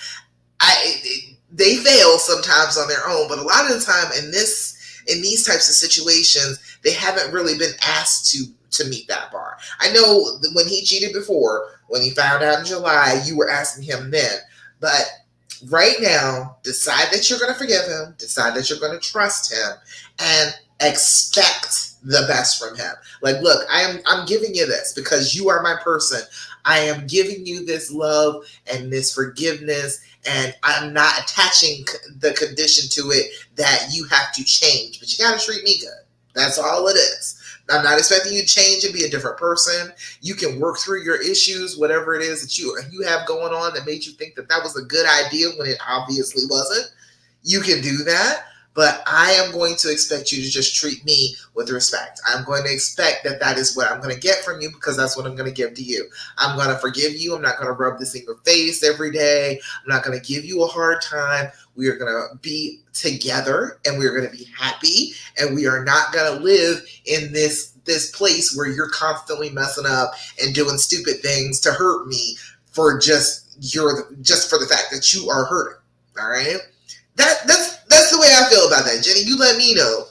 S1: They fail sometimes on their own, but a lot of the time in these types of situations, they haven't really been asked to meet that bar. I know when he cheated before, when he found out in July, you were asking him then. But right now, decide that you're going to forgive him, decide that you're going to trust him, and expect the best from him. Like, look, I'm giving you this because you are my person. I am giving you this love and this forgiveness, and I'm not attaching the condition to it that you have to change, but you got to treat me good. That's all it is. I'm not expecting you to change and be a different person. You can work through your issues, whatever it is that you have going on that made you think that was a good idea when it obviously wasn't. You can do that. But I am going to expect you to just treat me with respect. I'm going to expect that is what I'm going to get from you because that's what I'm going to give to you. I'm going to forgive you. I'm not going to rub this in your face every day. I'm not going to give you a hard time. We are going to be together and we're going to be happy. And we are not going to live in this place where you're constantly messing up and doing stupid things to hurt me for just for the fact that you are hurting. All right? That's the way I feel about that. Jenny, you let me know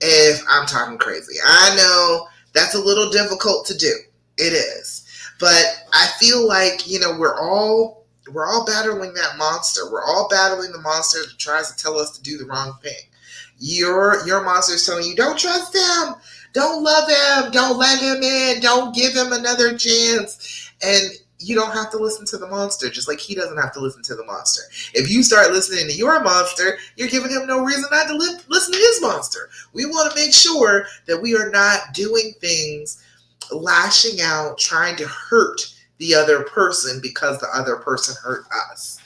S1: if I'm talking crazy. I know that's a little difficult to do. It is. But I feel like, we're all battling that monster. We're all battling the monster that tries to tell us to do the wrong thing. Your monster is telling you, don't trust him. Don't love him. Don't let him in. Don't give him another chance. And you don't have to listen to the monster, just like he doesn't have to listen to the monster. If you start listening to your monster, you're giving him no reason not to listen to his monster. We want to make sure that we are not doing things, lashing out, trying to hurt the other person because the other person hurt us.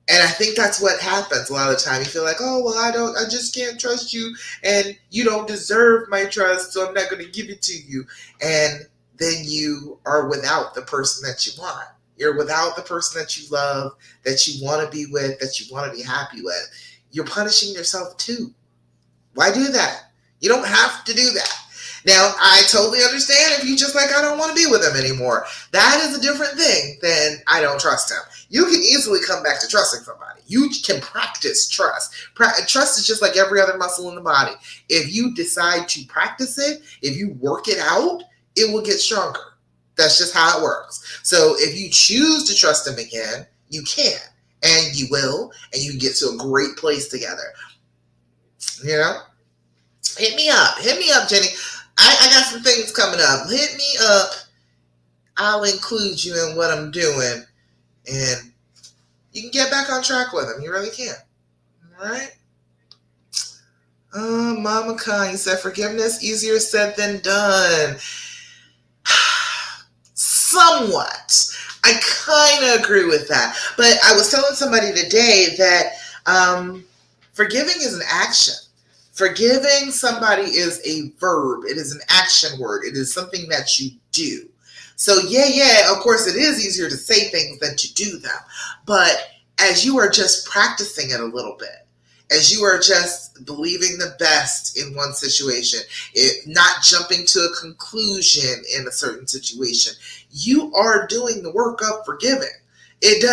S1: And I think that's what happens a lot of the time. You feel like, oh, well, I just can't trust you, and you don't deserve my trust, so I'm not going to give it to you. And then you are without the person that you want. You're without the person that you love, that you want to be with, that you want to be happy with. You're punishing yourself too. Why do that? You don't have to do that. Now, I totally understand if you just like, I don't want to be with him anymore. That is a different thing than I don't trust him. You can easily come back to trusting somebody. You can practice trust. Trust is just like every other muscle in the body. If you decide to practice it, if you work it out, it will get stronger. That's just how it works. So if you choose to trust him again, you can, and you will, and you can get to a great place together. You know? Hit me up, Jenny. I got some things coming up. Hit me up. I'll include you in what I'm doing, and you can get back on track with him. You really can. All right? Mama Khan, you said forgiveness easier said than done. Somewhat. I kind of agree with that. But I was telling somebody today that forgiving is an action. Forgiving somebody is a verb. It is an action word. It is something that you do. So yeah, of course it is easier to say things than to do them. But as you are just practicing it a little bit, as you are just believing the best in one situation, not jumping to a conclusion in a certain situation, you are doing the work of forgiving. It's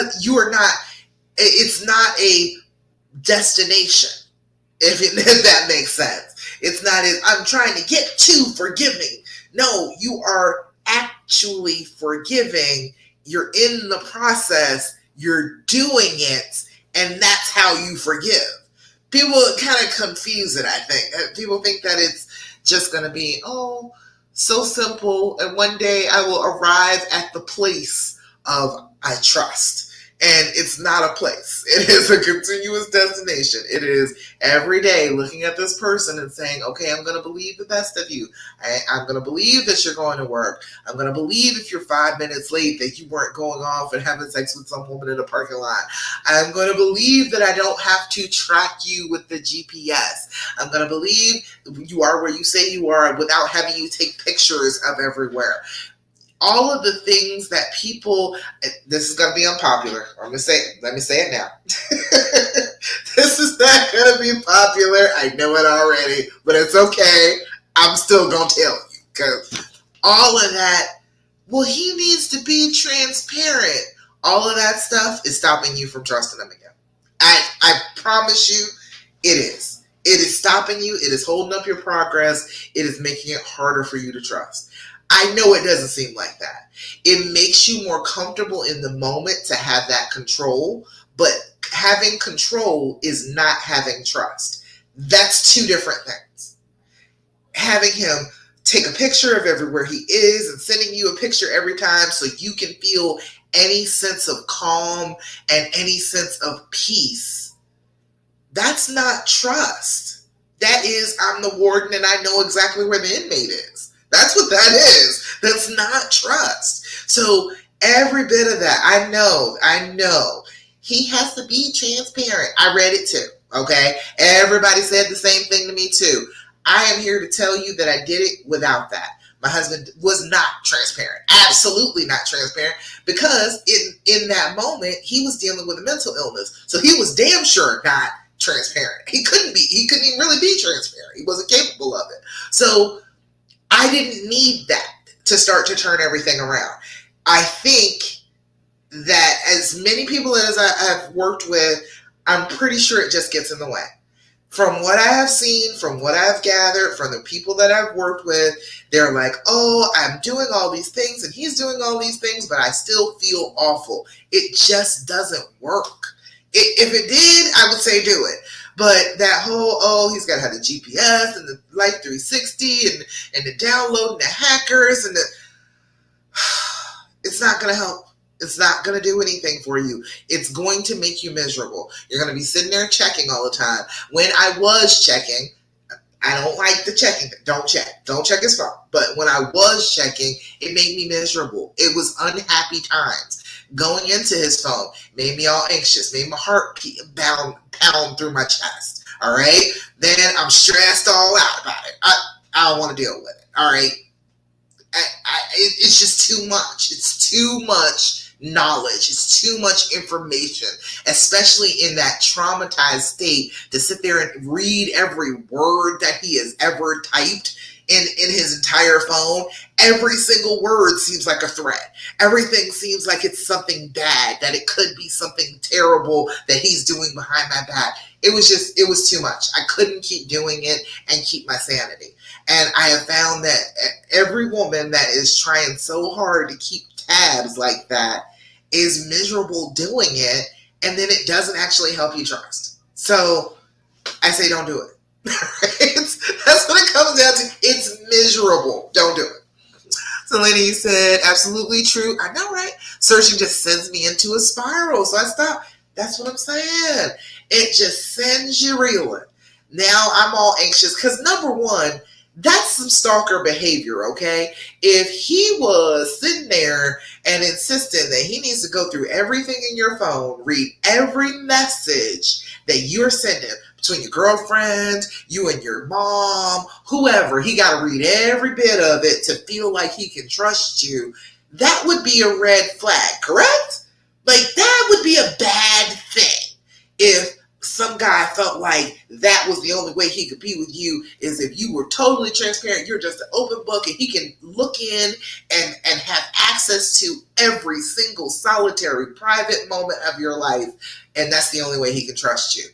S1: not a destination. If that makes sense. It's not I'm trying to get to forgiving. No, you are actually forgiving. You're in the process. You're doing it. And that's how you forgive. People kind of confuse it, I think. People think that it's just going to be, so simple. And one day I will arrive at the place of I trust. And it's not a place. It is a continuous destination. It is every day looking at this person and saying, okay, I'm going to believe the best of you. I'm going to believe that you're going to work. I'm going to believe if you're 5 minutes late that you weren't going off and having sex with some woman in a parking lot. I'm going to believe that I don't have to track you with the GPS. I'm going to believe you are where you say you are without having you take pictures of everywhere. All of the things that people, this is going to be unpopular. Let me say it now. This is not going to be popular. I know it already, but it's okay. I'm still going to tell you because all of that, well, he needs to be transparent. All of that stuff is stopping you from trusting him again. I promise you it is. It is stopping you. It is holding up your progress. It is making it harder for you to trust. I know it doesn't seem like that. It makes you more comfortable in the moment to have that control, but having control is not having trust. That's two different things. Having him take a picture of everywhere he is and sending you a picture every time so you can feel any sense of calm and any sense of peace, that's not trust. That is, I'm the warden and I know exactly where the inmate is. That's what that is. That's not trust. So every bit of that, I know. He has to be transparent. I read it too, okay? Everybody said the same thing to me too. I am here to tell you that I did it without that. My husband was not transparent. Absolutely not transparent. Because in that moment, he was dealing with a mental illness. So he was damn sure not transparent. He couldn't even really be transparent. He wasn't capable of it. So I didn't need that to start to turn everything around. I think that as many people as I've worked with, I'm pretty sure it just gets in the way. From what I have seen, from what I've gathered, from the people that I've worked with, they're like, oh, I'm doing all these things and he's doing all these things, but I still feel awful. It just doesn't work. If it did, I would say do it. But that whole, he's got to have the GPS and the Life 360 and the downloading the hackers and It's not going to help. It's not going to do anything for you. It's going to make you miserable. You're going to be sitting there checking all the time. When I was checking, I don't like the checking. Don't check. Don't check his phone. But when I was checking, it made me miserable. It was unhappy times. Going into his phone made me all anxious, made my heart pound through my chest. All right? Then I'm stressed all out about it. I don't want to deal with it. All right? It's just too much. It's too much knowledge. It's too much information, especially in that traumatized state, to sit there and read every word that he has ever typed in his entire phone. Every single word seems like a threat. Everything seems like it's something bad, that it could be something terrible that he's doing behind my back. It was too much. I couldn't keep doing it and keep my sanity. And I have found that every woman that is trying so hard to keep tabs like that is miserable doing it, and then it doesn't actually help you trust. So I say don't do it. That's what it comes down to. It's miserable. Don't do it. So lady said, absolutely true. I know, right? Searching just sends me into a spiral. So I stop. That's what I'm saying. It just sends you reeling. Now I'm all anxious because, number one, that's some stalker behavior, okay? If he was sitting there and insisting that he needs to go through everything in your phone, read every message that you're sending between your girlfriend, you and your mom, whoever, he got to read every bit of it to feel like he can trust you, that would be a red flag, correct? Like, that would be a bad thing if some guy felt like that was the only way he could be with you, is if you were totally transparent, you're just an open book, and he can look in and have access to every single solitary private moment of your life, and that's the only way he can trust you.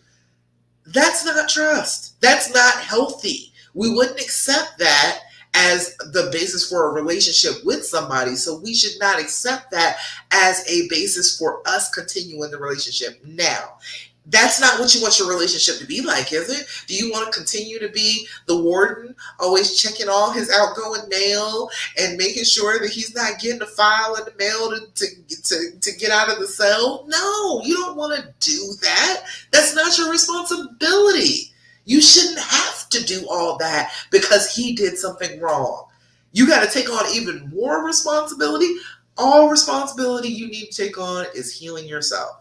S1: That's not trust. That's not healthy. We wouldn't accept that as the basis for a relationship with somebody, so we should not accept that as a basis for us continuing the relationship. Now, that's not what you want your relationship to be like, is it? Do you want to continue to be the warden, always checking all his outgoing mail and making sure that he's not getting a file in the mail to get out of the cell? No, you don't want to do that. That's not your responsibility. You shouldn't have to do all that because he did something wrong. You got to take on even more responsibility. All responsibility you need to take on is healing yourself.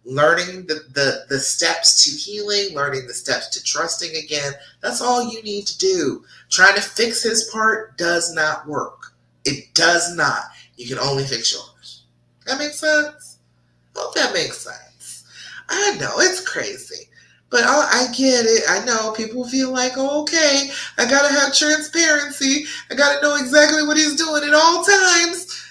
S1: Learning the steps to healing, learning the steps to trusting again. That's all you need to do. Trying to fix his part does not work. It does not. You can only fix yours. That makes sense? Hope that makes sense. I know, it's crazy. But I get it. I know people feel like, oh, okay, I got to have transparency. I got to know exactly what he's doing at all times.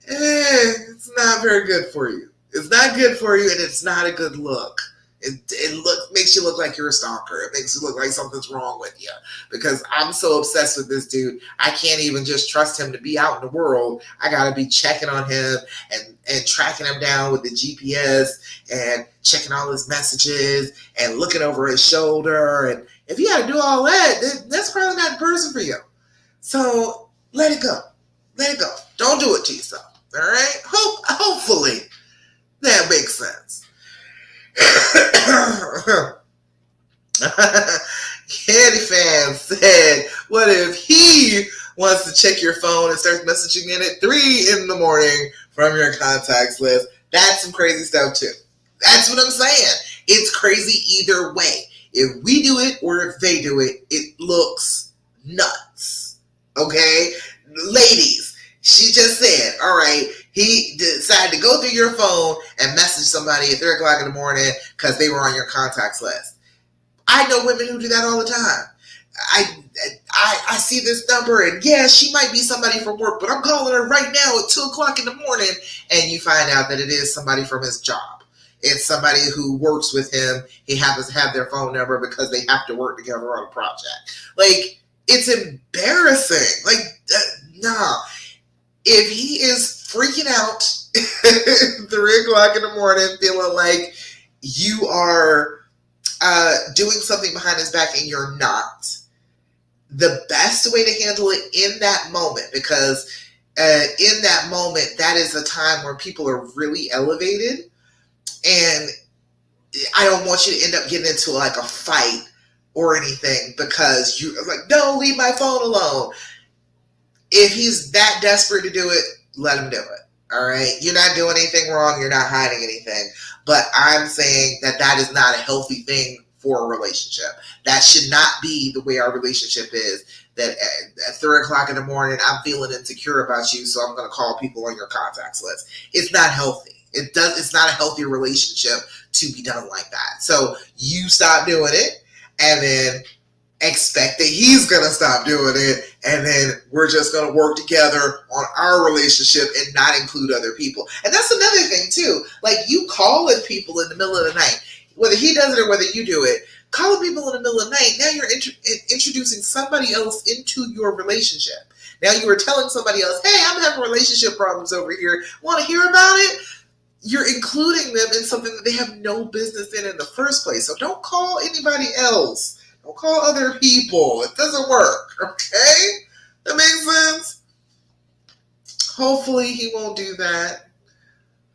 S1: It's not very good for you. It's not good for you, and it's not a good look. It makes you look like you're a stalker. It makes you look like something's wrong with you. Because I'm so obsessed with this dude, I can't even just trust him to be out in the world. I gotta be checking on him and tracking him down with the GPS and checking all his messages and looking over his shoulder. And if you gotta do all that, that's probably not the person for you. So let it go. Let it go. Don't do it to yourself. All right? Hopefully that makes sense. Candy Fan said, what if he wants to check your phone and starts messaging in at 3 in the morning from your contacts list? That's some crazy stuff too. That's what I'm saying. It's crazy either way. If we do it or if they do it, it looks nuts. Okay? Ladies, she just said, all right, he decided to go through your phone and message somebody at 3 o'clock in the morning because they were on your contacts list. I know women who do that all the time. I see this number, and yeah, she might be somebody from work, but I'm calling her right now at 2 o'clock in the morning, and you find out that it is somebody from his job. It's somebody who works with him. He happens to have their phone number because they have to work together on a project. Like, it's embarrassing. Like, nah. If he is freaking out 3 o'clock in the morning, feeling like you are doing something behind his back and you're not, the best way to handle it in that moment, because in that moment, that is a time where people are really elevated, and I don't want you to end up getting into like a fight or anything because you're like, no, leave my phone alone. If he's that desperate to do it, let him do it. All right. You're not doing anything wrong. You're not hiding anything. But I'm saying that that is not a healthy thing for a relationship. That should not be the way our relationship is. That at 3 o'clock in the morning, I'm feeling insecure about you, so I'm going to call people on your contacts list. It's not healthy. It's not a healthy relationship to be done like that. So you stop doing it, and then expect that he's going to stop doing it, and then we're just going to work together on our relationship and not include other people. And that's another thing too. Like, you calling people in the middle of the night, whether he does it or whether you do it, calling people in the middle of the night, now you're introducing somebody else into your relationship. Now you are telling somebody else, hey, I'm having relationship problems over here. Want to hear about it? You're including them in something that they have no business in the first place. So don't call anybody else. Don't call other people. It doesn't work, okay? That makes sense? Hopefully he won't do that.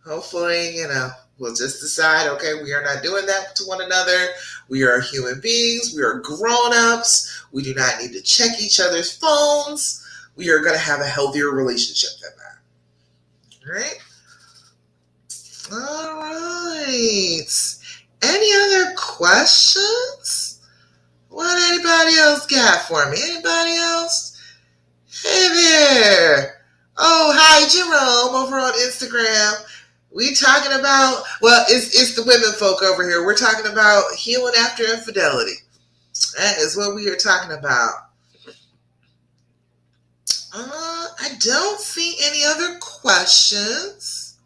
S1: Hopefully, we'll just decide, okay, we are not doing that to one another. We are human beings. We are grown-ups. We do not need to check each other's phones. We are going to have a healthier relationship than that. All right? All right. Any other questions? What anybody else got for me? Anybody else? Hey there. Oh, hi, Jerome, over on Instagram. We talking about, well, it's the women folk over here. We're talking about healing after infidelity. That is what we are talking about. I don't see any other questions.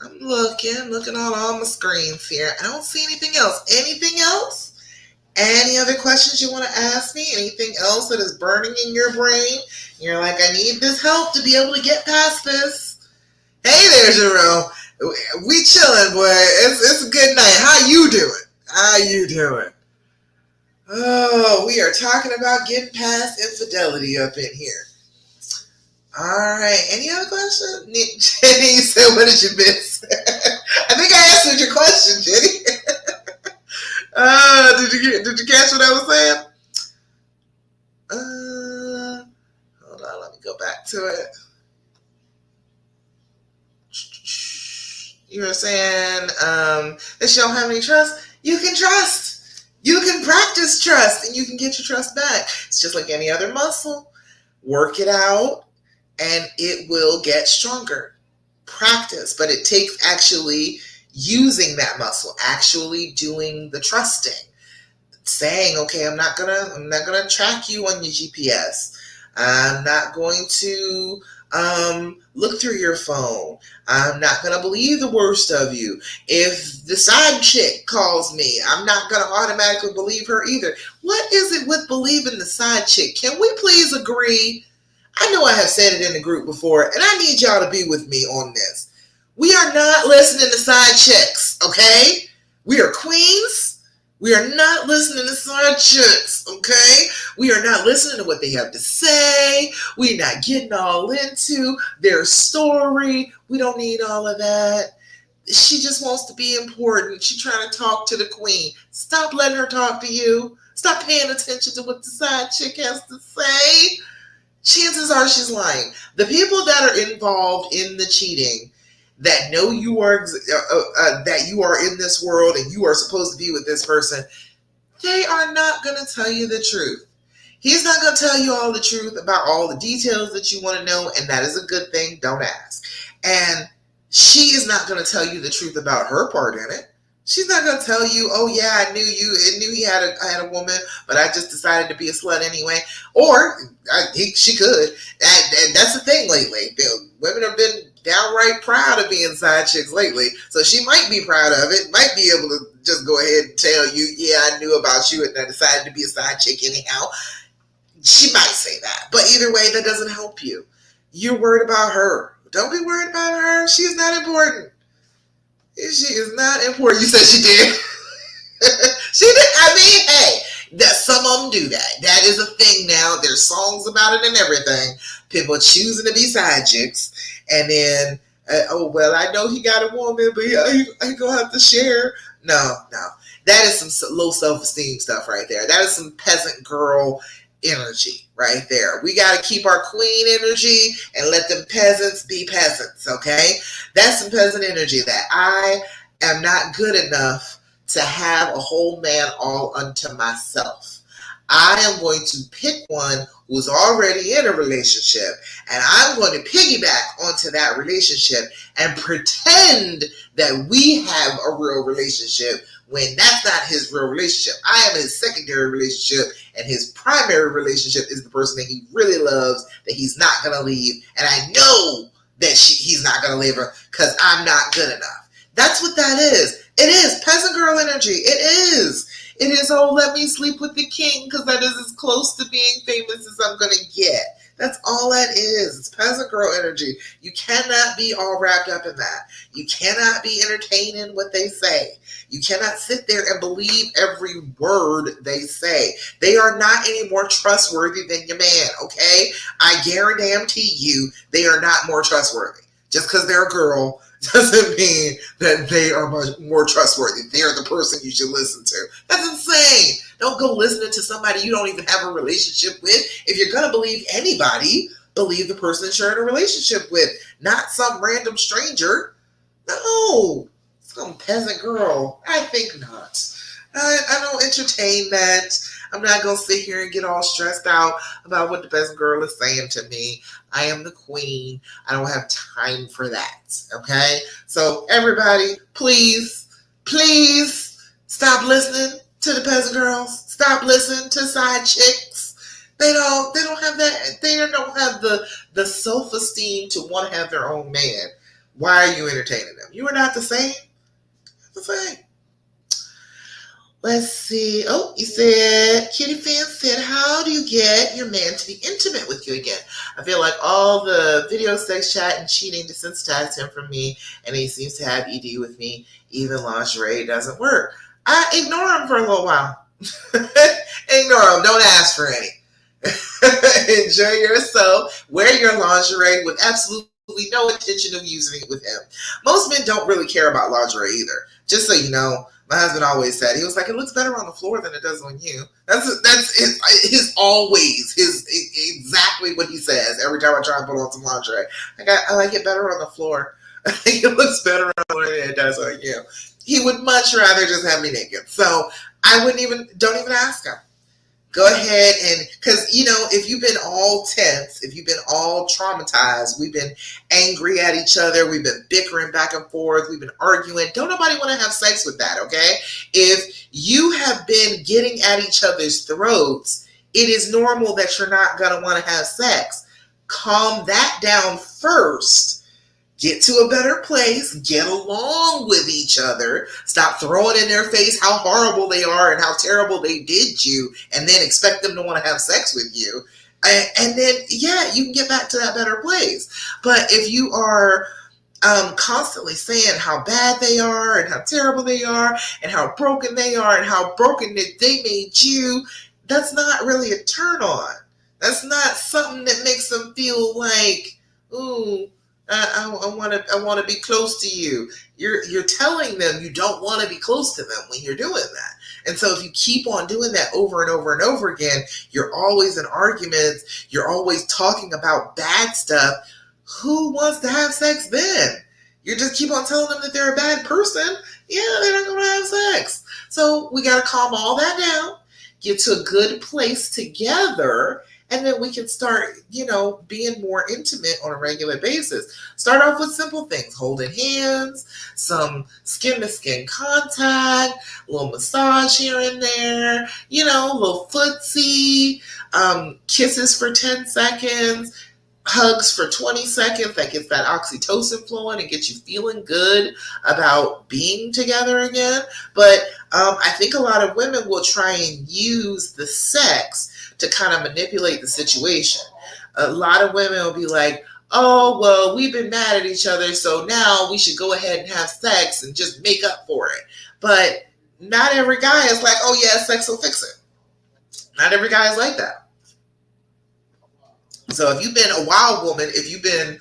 S1: I'm looking on all my screens here. I don't see anything else. Anything else? Any other questions you want to ask me? Anything else that is burning in your brain? You're like, I need this help to be able to get past this. Hey there, Jerome. We chilling, boy. It's a good night. How you doing? Oh, we are talking about getting past infidelity up in here. All right. Any other questions? Jenny said, what did you miss? I think I answered your question, Jenny. Did you catch what I was saying? Hold on, let me go back to it. You were saying that you don't have any trust. You can trust. You can practice trust, and you can get your trust back. It's just like any other muscle. Work it out, and it will get stronger. Practice, but it takes actually using that muscle, actually doing the trusting, saying, okay, I'm not gonna track you on your GPS. I'm not going to look through your phone. I'm not gonna believe the worst of you. If the side chick calls me, I'm not gonna automatically believe her either. What is it with believing the side chick? Can we please agree? I know I have said it in the group before, and I need y'all to be with me on this. We are not listening to side chicks, okay? We are queens. We are not listening to side chicks, okay? We are not listening to what they have to say. We're not getting all into their story. We don't need all of that. She just wants to be important. She's trying to talk to the queen. Stop letting her talk to you. Stop paying attention to what the side chick has to say. Chances are she's lying. The people that are involved in the cheating, that know you are that you are in this world and you are supposed to be with this person, they are not going to tell you the truth. He's not going to tell you all the truth about all the details that you want to know, and that is a good thing. Don't ask. And she is not going to tell you the truth about her part in it. She's not going to tell you, oh yeah, I knew he had a woman, but I just decided to be a slut anyway. Or she could. And that's the thing lately. Women have been downright proud of being side chicks lately. So she might be proud of it, might be able to just go ahead and tell you, yeah, I knew about you and I decided to be a side chick anyhow. She might say that. But either way, that doesn't help you. You're worried about her. Don't be worried about her. She's not important. She is not important. You said she did. She did. I mean, hey, That some of them do that. That is a thing now. There's songs about it and everything. People choosing to be side chicks, and then oh well, I know he got a woman, but he gonna have to share. No, no, that is some low self esteem stuff right there. That is some peasant girl energy right there. We got to keep our queen energy and let them peasants be peasants. Okay, that's some peasant energy. That I am not good enough to have a whole man all unto myself. I am going to pick one who's already in a relationship, and I'm going to piggyback onto that relationship and pretend that we have a real relationship when that's not his real relationship. I am his secondary relationship, and his primary relationship is the person that he really loves, that he's not going to leave, and I know that he's not going to leave her because I'm not good enough. That's what that is. It is peasant girl energy. It is. It is, oh, let me sleep with the king because that is as close to being famous as I'm going to get. That's all that is. It's peasant girl energy. You cannot be all wrapped up in that. You cannot be entertaining what they say. You cannot sit there and believe every word they say. They are not any more trustworthy than your man, okay? I guarantee you they are not more trustworthy. Just because they're a girl doesn't mean that they are much more trustworthy. They're the person you should listen to. That's insane. Don't go listening to somebody you don't even have a relationship with. If you're going to believe anybody, believe the person that you're in a relationship with, not some random stranger. No, some peasant girl. I think not. I don't entertain that. I'm not going to sit here and get all stressed out about what the peasant girl is saying to me. I am the queen. I don't have time for that. Okay? So everybody, please stop listening to the peasant girls. Stop listening to side chicks. They don't have that. They don't have the self-esteem to want to have their own man. Why are you entertaining them? You are not the same. The same. Let's see. Oh, you said, Kitty Fan said, how do you get your man to be intimate with you again? I feel like all the video sex chat and cheating desensitized him from me, and he seems to have ED with me. Even lingerie doesn't work. I ignore him for a little while. Ignore him. Don't ask for any. Enjoy yourself. Wear your lingerie with absolutely no intention of using it with him. Most men don't really care about lingerie either. Just so you know, my husband always said, he was like, it looks better on the floor than it does on you. That's his always, his exactly what he says every time I try and put on some lingerie. I like it better on the floor. I think it looks better on the floor than it does on you. He would much rather just have me naked. So I don't even ask him. Go ahead and, because, if you've been all tense, if you've been all traumatized, we've been angry at each other, we've been bickering back and forth, we've been arguing, don't nobody want to have sex with that, okay? If you have been getting at each other's throats, it is normal that you're not going to want to have sex. Calm that down first. Get to a better place, get along with each other, stop throwing in their face how horrible they are and how terrible they did you, and then expect them to want to have sex with you. And then, yeah, you can get back to that better place. But if you are constantly saying how bad they are and how terrible they are and how broken they are and how broken that they made you, that's not really a turn on. That's not something that makes them feel like, ooh, I want to be close to you. You're telling them you don't want to be close to them when you're doing that. And so if you keep on doing that over and over and over again, you're always in arguments. You're always talking about bad stuff. Who wants to have sex then? You just keep on telling them that they're a bad person. Yeah, they're not going to have sex. So we got to calm all that down, get to a good place together, and then we can start, being more intimate on a regular basis. Start off with simple things, holding hands, some skin-to-skin contact, a little massage here and there, a little footsie, kisses for 10 seconds, hugs for 20 seconds. That gets that oxytocin flowing and gets you feeling good about being together again. But I think a lot of women will try and use the sex to kind of manipulate the situation. A lot of women will be like, oh, well, we've been mad at each other, so now we should go ahead and have sex and just make up for it. But not every guy is like, oh yeah, sex will fix it. Not every guy is like that. So if you've been a wild woman, if you've been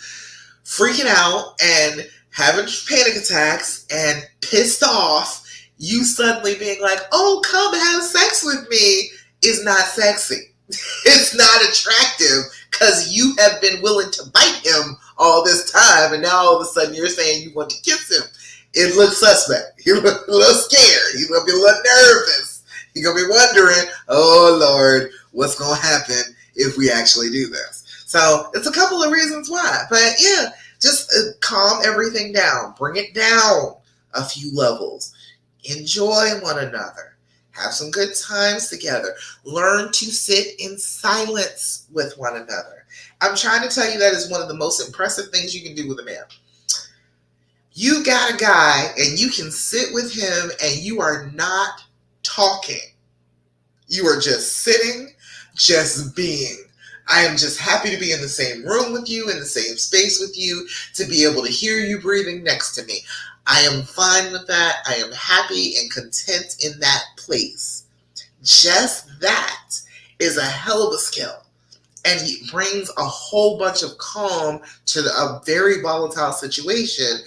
S1: freaking out and having panic attacks and pissed off, you suddenly being like, oh, come have sex with me is not sexy. It's not attractive because you have been willing to bite him all this time, and now all of a sudden you're saying you want to kiss him. It looks suspect. You look a little scared. You're going to be a little nervous. You're going to be wondering, oh, Lord, what's going to happen if we actually do this? So it's a couple of reasons why. But yeah, just calm everything down. Bring it down a few levels. Enjoy one another. Have some good times together. Learn to sit in silence with one another. I'm trying to tell you that is one of the most impressive things you can do with a man. You got a guy and you can sit with him and you are not talking. You are just sitting, just being. I am just happy to be in the same room with you, in the same space with you, to be able to hear you breathing next to me. I am fine with that. I am happy and content in that place. Just that is a hell of a skill. And it brings a whole bunch of calm to a very volatile situation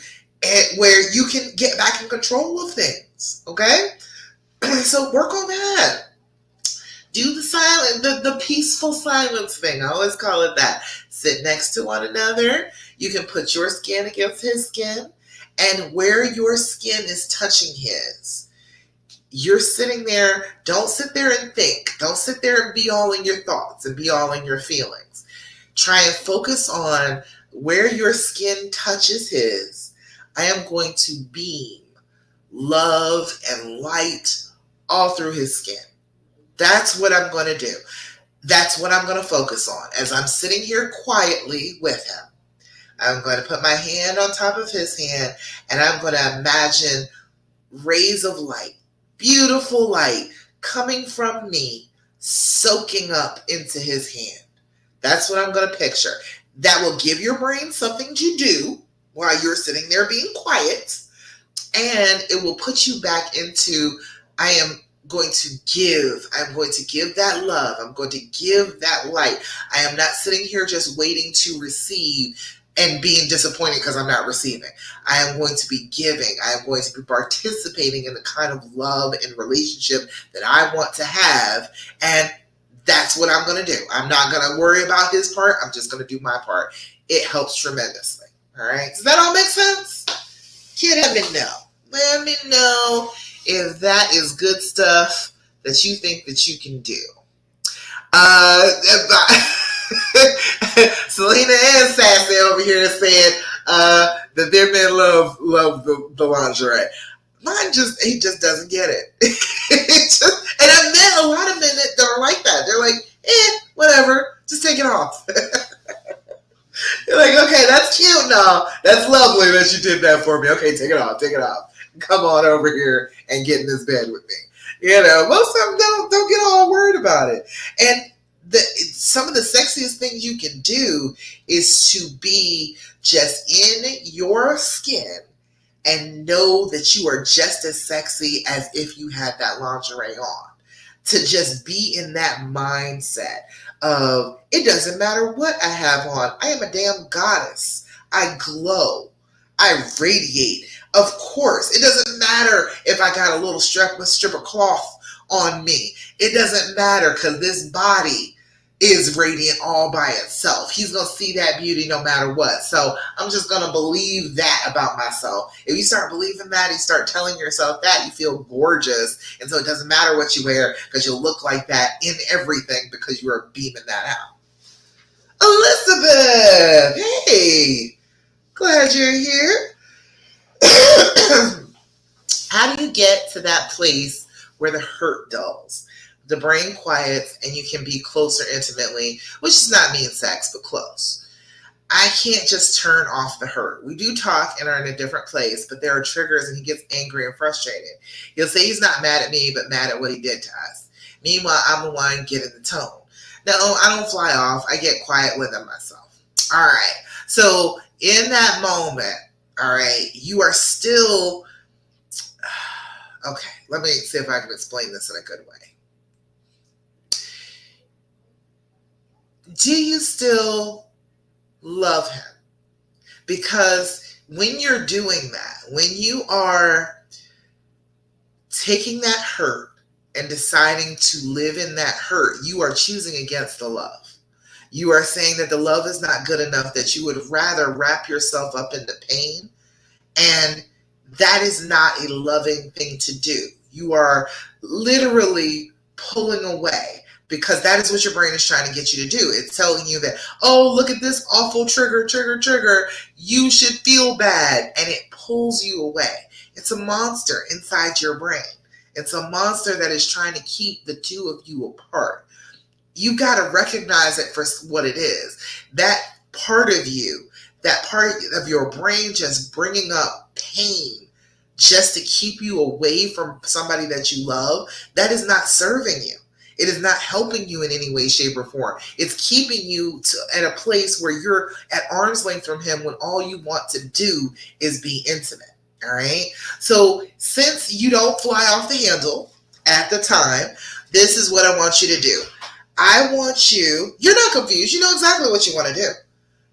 S1: where you can get back in control of things. Okay? So work on that. Do the silent, the peaceful silence thing. I always call it that. Sit next to one another. You can put your skin against his skin. And where your skin is touching his, you're sitting there. Don't sit there and think. Don't sit there and be all in your thoughts and be all in your feelings. Try and focus on where your skin touches his. I am going to beam love and light all through his skin. That's what I'm going to do. That's what I'm going to focus on. As I'm sitting here quietly with him, I'm going to put my hand on top of his hand and I'm going to imagine rays of light, beautiful light coming from me, soaking up into his hand. That's what I'm going to picture. That will give your brain something to do while you're sitting there being quiet. And it will put you back into, I'm going to give that love. I'm going to give that light. I am not sitting here just waiting to receive and being disappointed because I'm not receiving. I am going to be giving. I am going to be participating in the kind of love and relationship that I want to have. And that's what I'm going to do. I'm not going to worry about his part. I'm just going to do my part. It helps tremendously. All right. Does that all make sense? Let me know. Let me know if that is good stuff that you think that you can do. Selena and Sassy over here said that their men love the lingerie. Mine just doesn't get it. And I've met a lot of men that are like that. They're like, whatever, just take it off. You're like, okay, that's cute now. That's lovely that you did that for me. Okay, take it off. Come on over here and get in this bed with me. You know, most of them don't get all worried about it. And some of the sexiest things you can do is to be just in your skin and know that you are just as sexy as if you had that lingerie on. To just be in that mindset of, it doesn't matter what I have on. I am a damn goddess. I glow. I radiate. Of course, it doesn't matter if I got a little strip of cloth on me. It doesn't matter because this body is radiant all by itself. He's going to see that beauty no matter what. So I'm just going to believe that about myself. If you start believing that, you start telling yourself that, you feel gorgeous. And so it doesn't matter what you wear because you'll look like that in everything because you are beaming that out. Elizabeth, hey, glad you're here. How do you get to that place where the hurt dulls? The brain quiets and you can be closer intimately, which is not mean sex, but close. I can't just turn off the hurt. We do talk and are in a different place, but there are triggers and he gets angry and frustrated. He'll say he's not mad at me, but mad at what he did to us. Meanwhile, I'm the one getting the tone. No, I don't fly off. I get quiet within myself. All right. So in that moment, all right, you are still, okay, let me see if I can explain this in a good way. do you still love him? Because when you're doing that, when you are taking that hurt and deciding to live in that hurt, you are choosing against the love. You are saying that the love is not good enough, that you would rather wrap yourself up in the pain. And that is not a loving thing to do. You are literally pulling away because that is what your brain is trying to get you to do. It's telling you that, oh, look at this awful trigger, trigger, trigger. You should feel bad. And it pulls you away. It's a monster inside your brain. It's a monster that is trying to keep the two of you apart. You got to recognize it for what it is. That part of you, that part of your brain just bringing up pain just to keep you away from somebody that you love, that is not serving you. It is not helping you in any way, shape, or form. It's keeping you at a place where you're at arm's length from him when all you want to do is be intimate. All right? So since you don't fly off the handle at the time, this is what I want you to do. I want you, you're not confused. You know exactly what you want to do.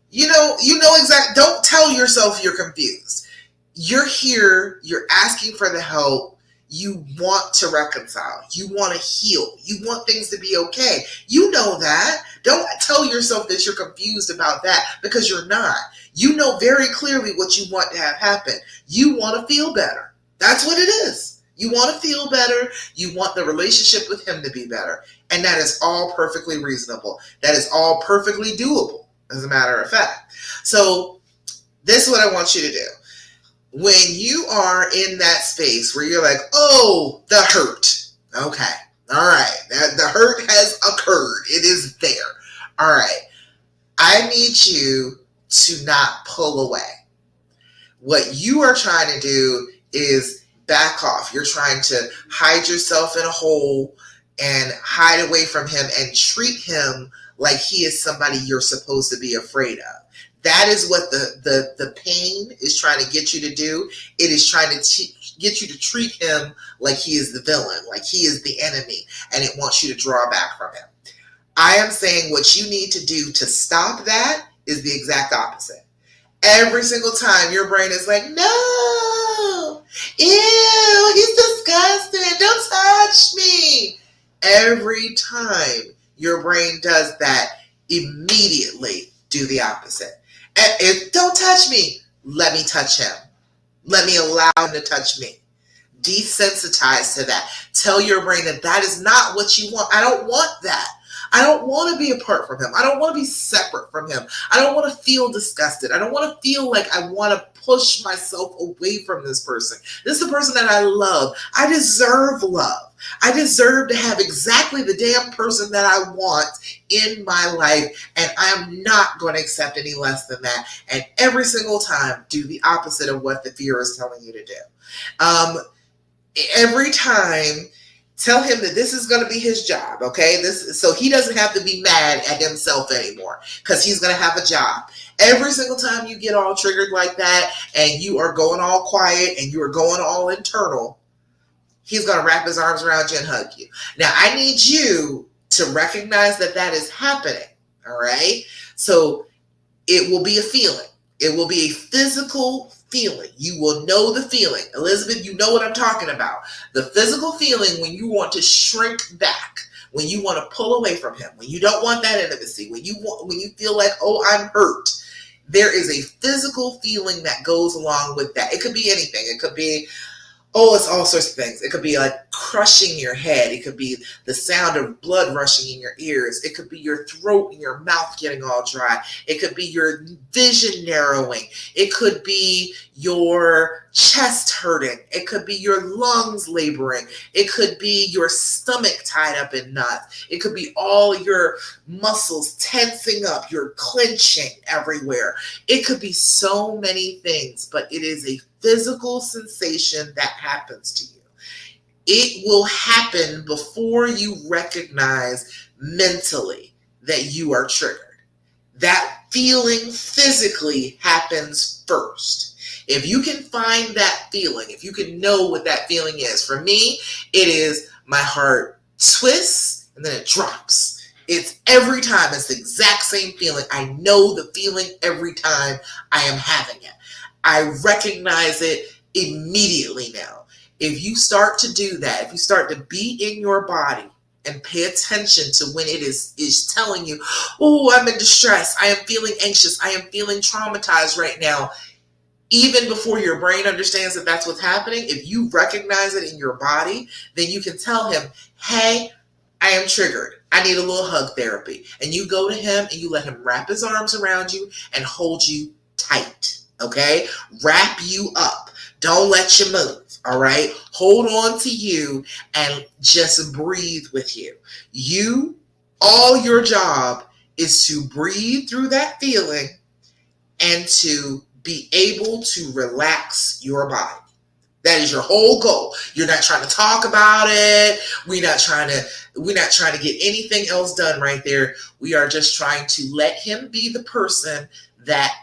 S1: You know exactly. Don't tell yourself you're confused. You're here. You're asking for the help. You want to reconcile. You want to heal. You want things to be okay. You know that. Don't tell yourself that you're confused about that because you're not. You know very clearly what you want to have happen. You want to feel better. That's what it is. You want to feel better. You want the relationship with him to be better. And that is all perfectly reasonable. That is all perfectly doable, as a matter of fact. So this is what I want you to do. When you are in that space where you're like, oh, the hurt. Okay. All right. The hurt has occurred. It is there. All right. I need you to not pull away. What you are trying to do is back off. You're trying to hide yourself in a hole and hide away from him and treat him like he is somebody you're supposed to be afraid of. That is what the pain is trying to get you to do. It is trying to get you to treat him like he is the villain, like he is the enemy, and it wants you to draw back from him. I am saying what you need to do to stop that is the exact opposite. Every single time your brain is like, no, ew, he's disgusting, don't touch me. Every time your brain does that, immediately do the opposite. If don't touch me, let me touch him. Let me allow him to touch me. Desensitize to that. Tell your brain that that is not what you want. I don't want that. I don't want to be apart from him. I don't want to be separate from him. I don't want to feel disgusted. I don't want to feel like I want to push myself away from this person. This is the person that I love. I deserve love. I deserve to have exactly the damn person that I want in my life, and I am not going to accept any less than that. And every single time, do the opposite of what the fear is telling you to do. Every time, tell him that this is going to be his job, okay? So he doesn't have to be mad at himself anymore because he's going to have a job. Every single time you get all triggered like that and you are going all quiet and you are going all internal, he's going to wrap his arms around you and hug you. Now, I need you to recognize that that is happening, all right? So it will be a feeling. It will be a physical feeling. You will know the feeling. Elizabeth, you know what I'm talking about. The physical feeling when you want to shrink back, when you want to pull away from him, when you don't want that intimacy, when you feel like, oh, I'm hurt. There is a physical feeling that goes along with that. It could be anything. It could be, oh, it's all sorts of things. It could be like crushing your head. It could be the sound of blood rushing in your ears. It could be your throat and your mouth getting all dry. It could be your vision narrowing. It could be your chest hurting. It could be your lungs laboring. It could be your stomach tied up in knots. It could be all your muscles tensing up. You're clenching everywhere. It could be so many things, but it is a physical sensation that happens to you. It will happen before you recognize mentally that you are triggered. That feeling physically happens first. If you can find that feeling, if you can know what that feeling is, for me, it is my heart twists and then it drops. It's every time. It's the exact same feeling. I know the feeling every time I am having it. I recognize it immediately now. If you start to do that, if you start to be in your body and pay attention to when it is telling you, oh, I'm in distress, I am feeling anxious, I am feeling traumatized right now, even before your brain understands that that's what's happening, if you recognize it in your body, then you can tell him, hey, I am triggered. I need a little hug therapy. And you go to him and you let him wrap his arms around you and hold you tight. Okay? Wrap you up. Don't let you move. All right? Hold on to you and just breathe with you. All your job is to breathe through that feeling and to be able to relax your body. That is your whole goal. You're not trying to talk about it. We're not trying to get anything else done right there. We are just trying to let him be the person that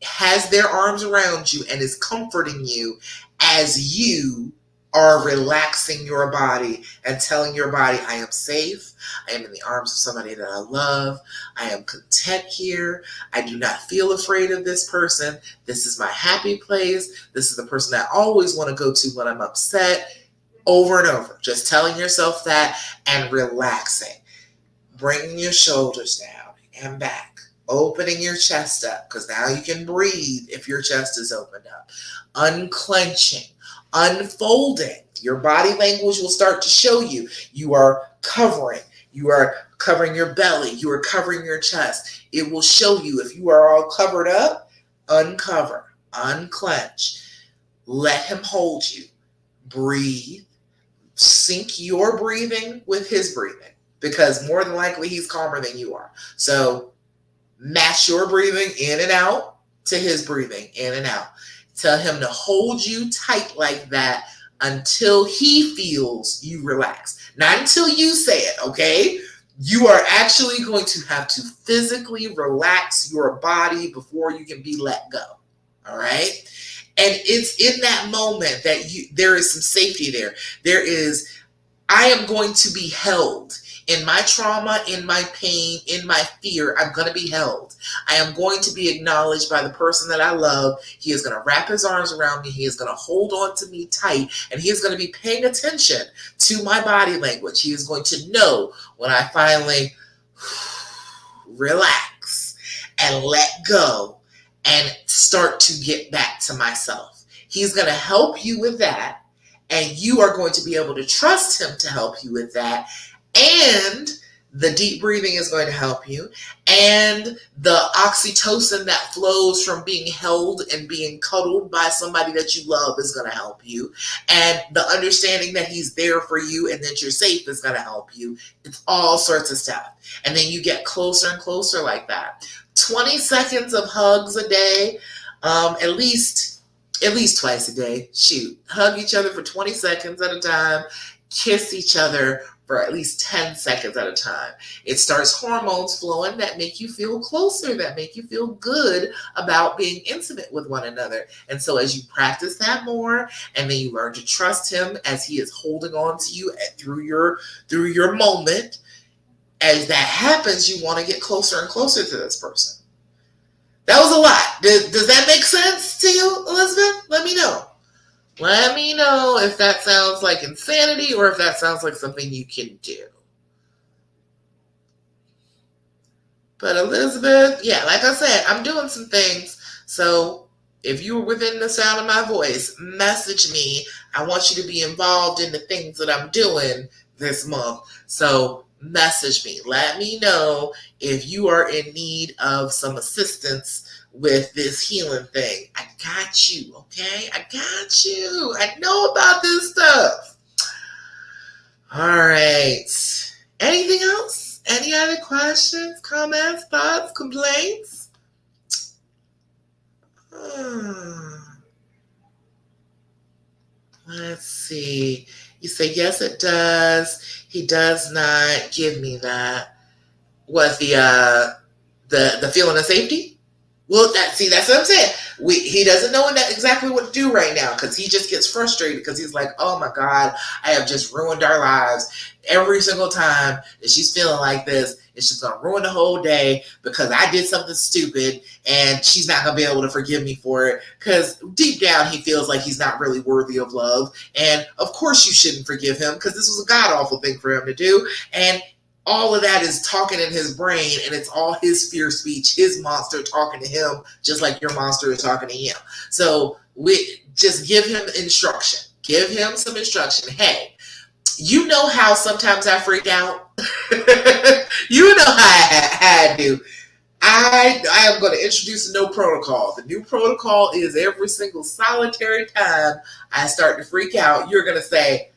S1: has their arms around you and is comforting you as you are relaxing your body and telling your body, I am safe. I am in the arms of somebody that I love. I am content here. I do not feel afraid of this person. This is my happy place. This is the person I always want to go to when I'm upset. Over and over. Just telling yourself that and relaxing. Bringing your shoulders down and back. Opening your chest up, because now you can breathe if your chest is opened up. Unclenching. Unfolding. Your body language will start to show you. You are covering. You are covering your belly. You are covering your chest. It will show you if you are all covered up, uncover, unclench. Let him hold you. Breathe. Sync your breathing with his breathing, because more than likely he's calmer than you are. So match your breathing in and out to his breathing in and out. Tell him to hold you tight like that until he feels you relax. Not until you say it, okay? You are actually going to have to physically relax your body before you can be let go, all right? And it's in that moment that there is some safety there. There is, I am going to be held. In my trauma, in my pain, in my fear, I'm going to be held. I am going to be acknowledged by the person that I love. He is going to wrap his arms around me. He is going to hold on to me tight. And he is going to be paying attention to my body language. He is going to know when I finally relax and let go and start to get back to myself. He's going to help you with that. And you are going to be able to trust him to help you with that. And the deep breathing is going to help you. And the oxytocin that flows from being held and being cuddled by somebody that you love is going to help you. And the understanding that he's there for you and that you're safe is going to help you. It's all sorts of stuff. And then you get closer and closer like that. 20 seconds of hugs a day, at least twice a day. Shoot, hug each other for 20 seconds at a time. Kiss each other for at least 10 seconds at a time. It starts hormones flowing that make you feel closer, that make you feel good about being intimate with one another. And so as you practice that more, and then you learn to trust him as he is holding on to you through your moment, as that happens, you want to get closer and closer to this person. That was a lot. Does that make sense to you, Elizabeth? Let me know. Let me know if that sounds like insanity or if that sounds like something you can do. But Elizabeth, yeah, like I said, I'm doing some things. So if you were within the sound of my voice, message me. I want you to be involved in the things that I'm doing this month. So message me. Let me know if you are in need of some assistance with this healing thing. I got you, okay? I got you. I know about this stuff. All right. Anything else? Any other questions, comments, thoughts, complaints? Let's see. You say, yes, it does. He does not give me that. What, the feeling of safety? Well, that's what I'm saying. He doesn't know exactly what to do right now because he just gets frustrated because he's like, oh my God, I have just ruined our lives. Every single time that she's feeling like this, It's just gonna ruin the whole day because I did something stupid and she's not gonna be able to forgive me for it. Because deep down he feels like he's not really worthy of love. And of course you shouldn't forgive him because this was a god awful thing for him to do. And all of that is talking in his brain, and it's all his fear speech, his monster talking to him, just like your monster is talking to him. So we just give him instruction. Give him some instruction. Hey, you know how sometimes I freak out? You know how I do. I am going to introduce a new protocol. The new protocol is every single solitary time I start to freak out, you're going to say,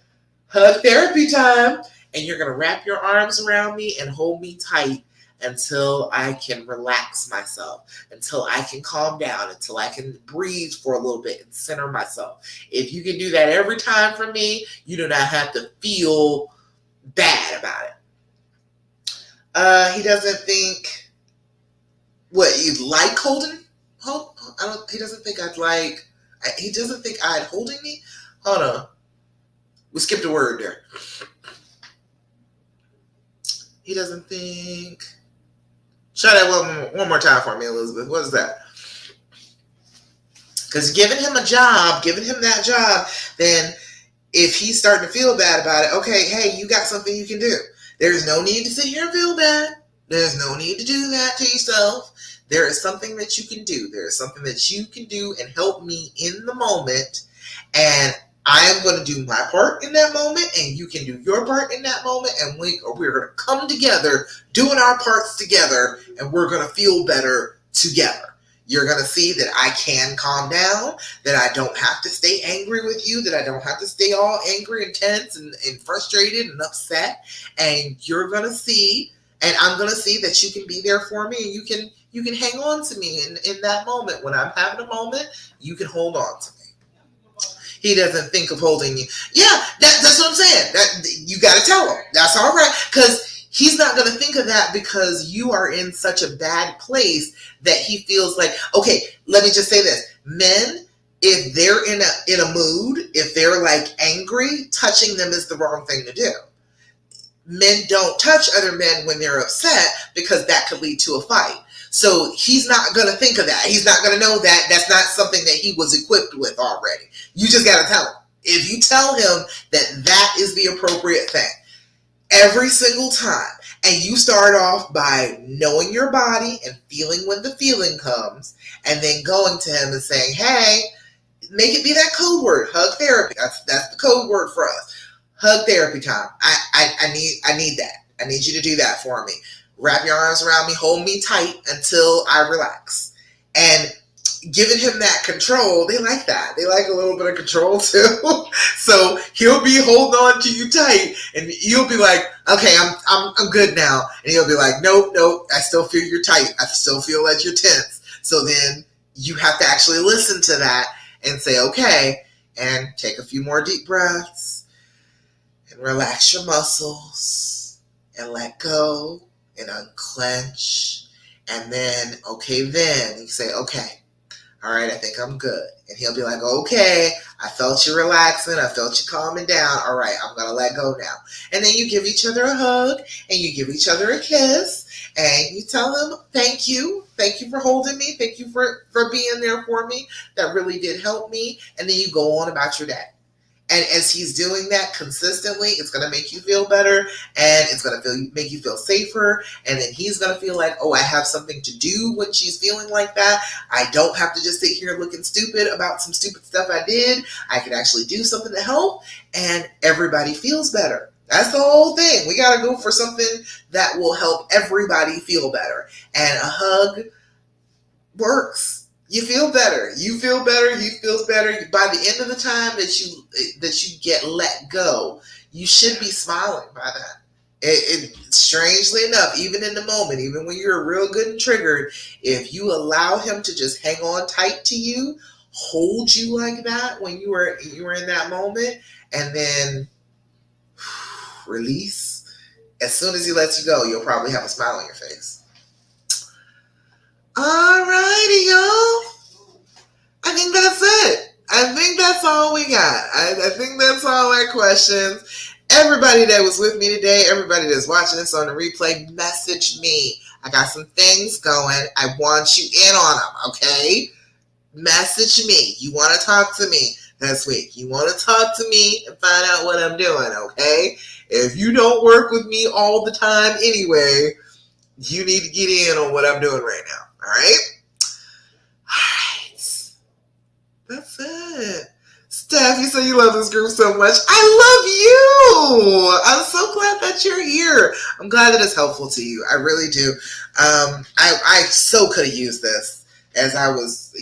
S1: hug therapy time. And you're going to wrap your arms around me and hold me tight until I can relax myself, until I can calm down, until I can breathe for a little bit and center myself. If you can do that every time for me, you do not have to feel bad about it. He doesn't think what you like holding. He doesn't think I'd like. He doesn't think I'd holding me. Hold on, we skipped a word there. He doesn't think. Try that one more time for me, Elizabeth. What is that? Because giving him a job, giving him that job, then if he's starting to feel bad about it, okay, hey, you got something you can do. There's no need to sit here and feel bad. There's no need to do that to yourself. There is something that you can do. There is something that you can do and help me in the moment. And I am going to do my part in that moment, and you can do your part in that moment, and we're going to come together, doing our parts together, and we're going to feel better together. You're going to see that I can calm down, that I don't have to stay angry with you, that I don't have to stay all angry and tense and frustrated and upset, and you're going to see, and I'm going to see that you can be there for me, and you can hang on to me in that moment. When I'm having a moment, you can hold on to me. He doesn't think of holding you. Yeah, that's what I'm saying. That you got to tell him. That's all right. Because he's not going to think of that because you are in such a bad place that he feels like, okay, let me just say this. Men, if they're in a mood, if they're like angry, touching them is the wrong thing to do. Men don't touch other men when they're upset because that could lead to a fight. So he's not going to think of that. He's not going to know that that's not something that he was equipped with already. You just got to tell him. If you tell him that that is the appropriate thing every single time, and you start off by knowing your body and feeling when the feeling comes, and then going to him and saying, hey, make it be that code word, hug therapy. That's the code word for us. Hug therapy time. I need that. I need you to do that for me. Wrap your arms around me, hold me tight until I relax. And giving him that control, they like that. They like a little bit of control too. So he'll be holding on to you tight, and you'll be like, okay, I'm good now. And he'll be like, nope, I still feel you're tight. I still feel like you're tense. So then you have to actually listen to that and say, okay, and take a few more deep breaths and relax your muscles and let go and unclench. And then, okay, then you say, okay, all right, I think I'm good. And he'll be like, okay, I felt you relaxing. I felt you calming down. All right, I'm going to let go now. And then you give each other a hug and you give each other a kiss and you tell them, thank you. Thank you for holding me. Thank you for being there for me. That really did help me. And then you go on about your day. And as he's doing that consistently, it's going to make you feel better, and it's going to make you feel safer. And then he's going to feel like, oh, I have something to do when she's feeling like that. I don't have to just sit here looking stupid about some stupid stuff I did. I can actually do something to help, and everybody feels better. That's the whole thing. We got to go for something that will help everybody feel better. And a hug works. You feel better. You feel better. He feels better. By the end of the time that you get let go, you should be smiling by that. It strangely enough, even in the moment, even when you're real good and triggered, if you allow him to just hang on tight to you, hold you like that when you were in that moment, and then release, as soon as he lets you go, you'll probably have a smile on your face. Alrighty, y'all. I think that's it. I think that's all we got. I think that's all our questions. Everybody that was with me today, everybody that's watching this on the replay, message me. I got some things going. I want you in on them, okay? Message me. You want to talk to me this week. You want to talk to me and find out what I'm doing, okay? If you don't work with me all the time anyway, you need to get in on what I'm doing right now, all right? All right. That's it. Steph, you say you love this group so much. I love you. I'm so glad that you're here. I'm glad that it's helpful to you. I really do. I so could have used this as I was,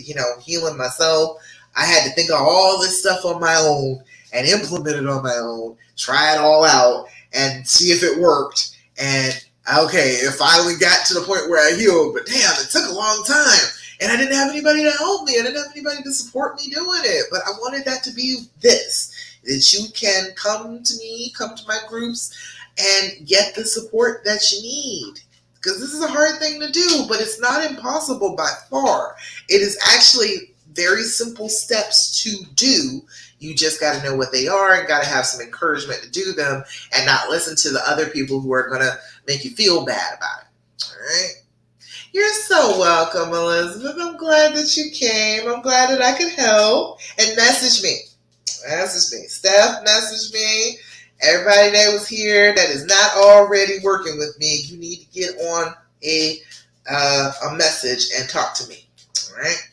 S1: healing myself. I had to think of all this stuff on my own and implement it on my own, try it all out and see if it worked. And okay, it finally got to the point where I healed, but damn, it took a long time. And I didn't have anybody to help me. I didn't have anybody to support me doing it. But I wanted that to be this, that you can come to me, come to my groups, and get the support that you need. Because this is a hard thing to do, but it's not impossible by far. It is actually very simple steps to do. You just got to know what they are and got to have some encouragement to do them and not listen to the other people who are going to make you feel bad about it. All right? You're so welcome, Elizabeth. I'm glad that you came. I'm glad that I could help. And message me. Message me. Steph, message me. Everybody that was here that is not already working with me, you need to get on a message and talk to me. All right?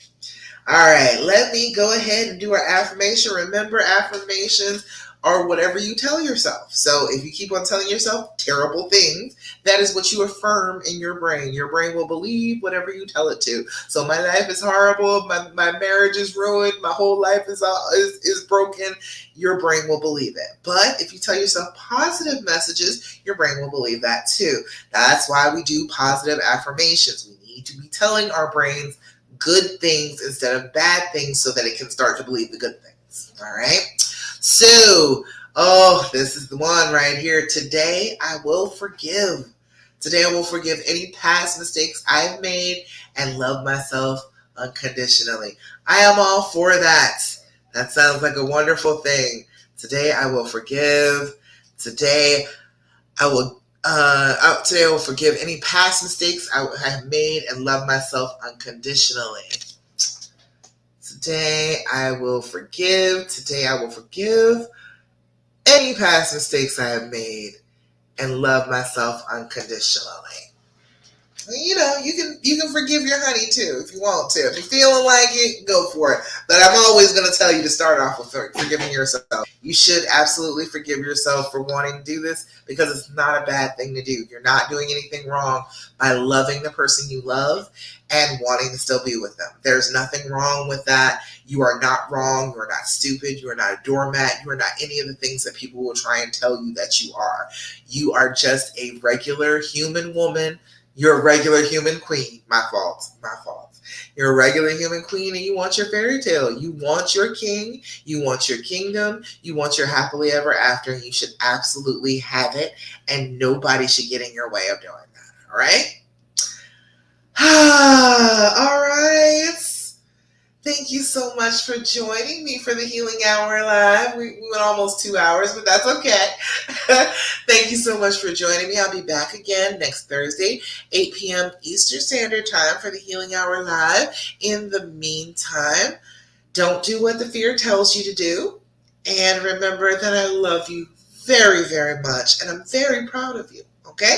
S1: All right. Let me go ahead and do our affirmation. Remember, affirmations are whatever you tell yourself. So if you keep on telling yourself terrible things, that is what you affirm in your brain. Your brain will believe whatever you tell it to. So my life is horrible. My marriage is ruined. My whole life is broken. Your brain will believe it. But if you tell yourself positive messages, your brain will believe that too. That's why we do positive affirmations. We need to be telling our brains good things instead of bad things so that it can start to believe the good things. All right? So, this is the one right here. Today, I will forgive. Today, I will forgive any past mistakes I've made and love myself unconditionally. I am all for that. That sounds like a wonderful thing. Today, I will forgive. Today, I will forgive any past mistakes I have made and love myself unconditionally. Today I will forgive. Today I will forgive any past mistakes I have made and love myself unconditionally. You can forgive your honey too if you want to. If you're feeling like it, go for it. But I'm always going to tell you to start off with forgiving yourself. You should absolutely forgive yourself for wanting to do this because it's not a bad thing to do. You're not doing anything wrong by loving the person you love and wanting to still be with them. There's nothing wrong with that. You are not wrong. You are not stupid. You are not a doormat. You are not any of the things that people will try and tell you that you are. You are just a regular human woman. You're a regular human queen. My fault. You're a regular human queen and you want your fairy tale. You want your king. You want your kingdom. You want your happily ever after. And you should absolutely have it. And nobody should get in your way of doing that. All right? All right. Thank you so much for joining me for the Healing Hour Live. We went almost 2 hours, but that's okay. Thank you so much for joining me. I'll be back again next Thursday, 8 p.m. Eastern Standard Time for the Healing Hour Live. In the meantime, don't do what the fear tells you to do. And remember that I love you very, very much. And I'm very proud of you. Okay?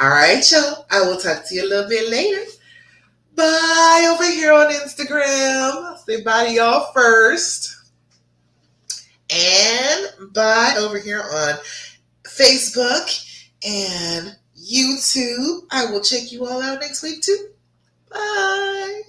S1: All right, y'all. I will talk to you a little bit later. Bye over here on Instagram. Say bye to y'all first. And bye over here on Facebook and YouTube. I will check you all out next week too. Bye.